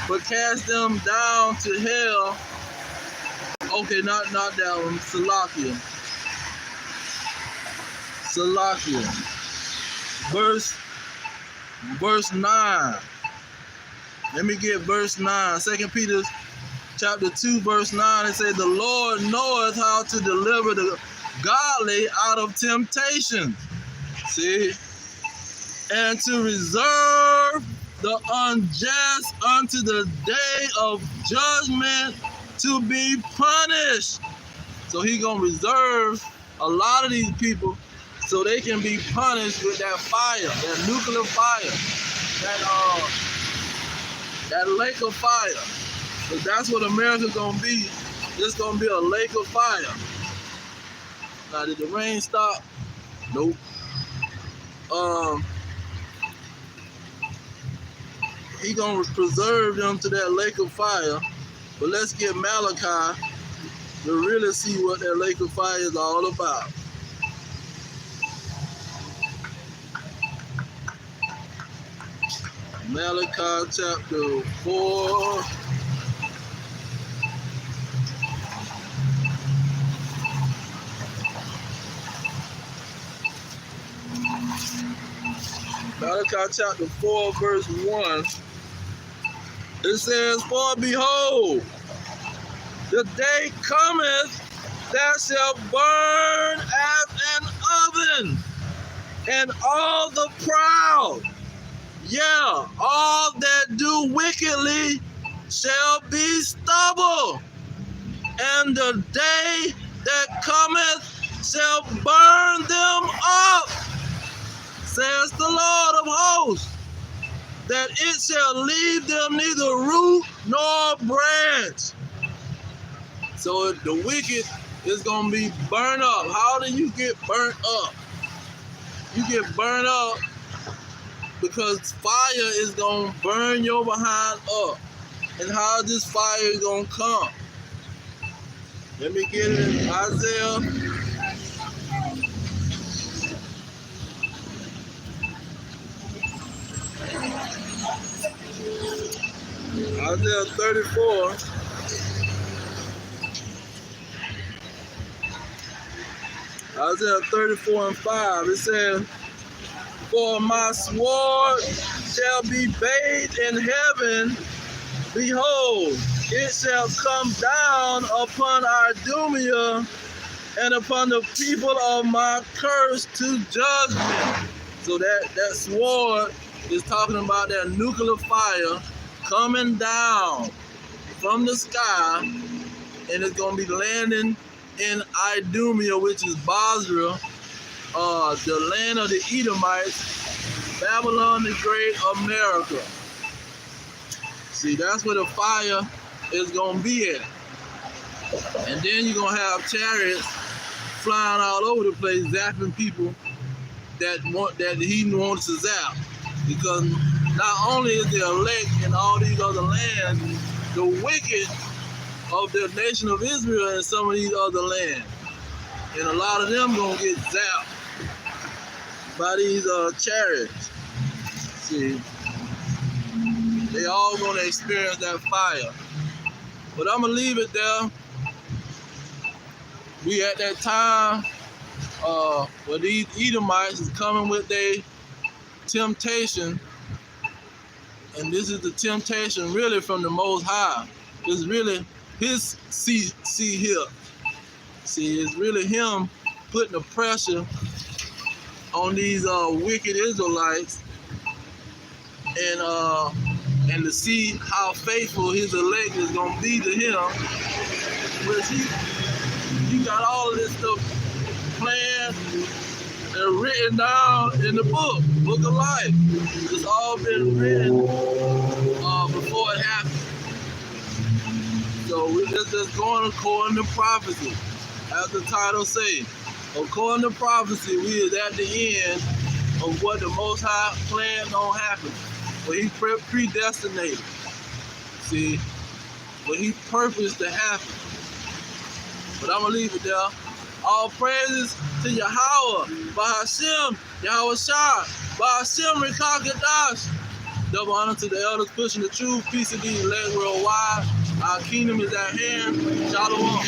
but cast them down to hell. Okay, not that one. Salakia. Verse 9. Let me get verse 9. 2 Peter chapter 2, verse 9. It says, the Lord knoweth how to deliver the godly out of temptation. See? And to reserve the unjust unto the day of judgment to be punished. So he gonna reserve a lot of these people so they can be punished with that fire, that nuclear fire, that lake of fire. So that's what America's gonna be. It's gonna be a lake of fire. Now, did the rain stop? Nope. He gonna preserve them to that lake of fire. But let's get Malachi to really see what that lake of fire is all about. Malachi chapter 4. Malachi chapter 4, verse 1. It says, for behold, the day cometh that shall burn as an oven, and all the proud, yeah, all that do wickedly shall be stubble. And the day that cometh shall burn them up, says the Lord of hosts, that it shall leave them neither root nor branch. So the wicked is going to be burned up. How do you get burnt up? You get burnt up because fire is going to burn your behind up. And how this fire is going to come? Let me get it in Isaiah. Isaiah 34. Isaiah 34 and 5. It says, for my sword shall be bathed in heaven. Behold, it shall come down upon Idumea and upon the people of my curse to judgment. So that sword is talking about that nuclear fire coming down from the sky, and it's going to be landing in Idumea, which is Basra, the land of the Edomites, Babylon the Great, America. See, that's where the fire is going to be at. And then you're going to have chariots flying all over the place, zapping people that he wants to zap. Because not only is the elect in all these other lands, the wicked of the nation of Israel in some of these other lands. And a lot of them going to get zapped by these chariots. See, They all gonna experience that fire. But I'm gonna leave it there. We at that time where these Edomites is coming with their temptation, and this is the temptation really from the Most High. It's really his see here. See, it's really him putting the pressure on these wicked Israelites, and to see how faithful his elect is gonna be to him. Which he got all of this stuff planned and written down in the book of life. It's all been written before it happened. So we're just going according to prophecy. As the title says, according to prophecy, we is at the end of what the Most High planned on happen. What he predestinated. See, what he purposed to happen. But I'm going to leave it there. All praises to Yahweh, Bahashem, Yahweh Shah, Bahashem, Rekakadash. Double honor to the elders pushing the truth. Peace and these elect worldwide. Our kingdom is at hand. Shalom.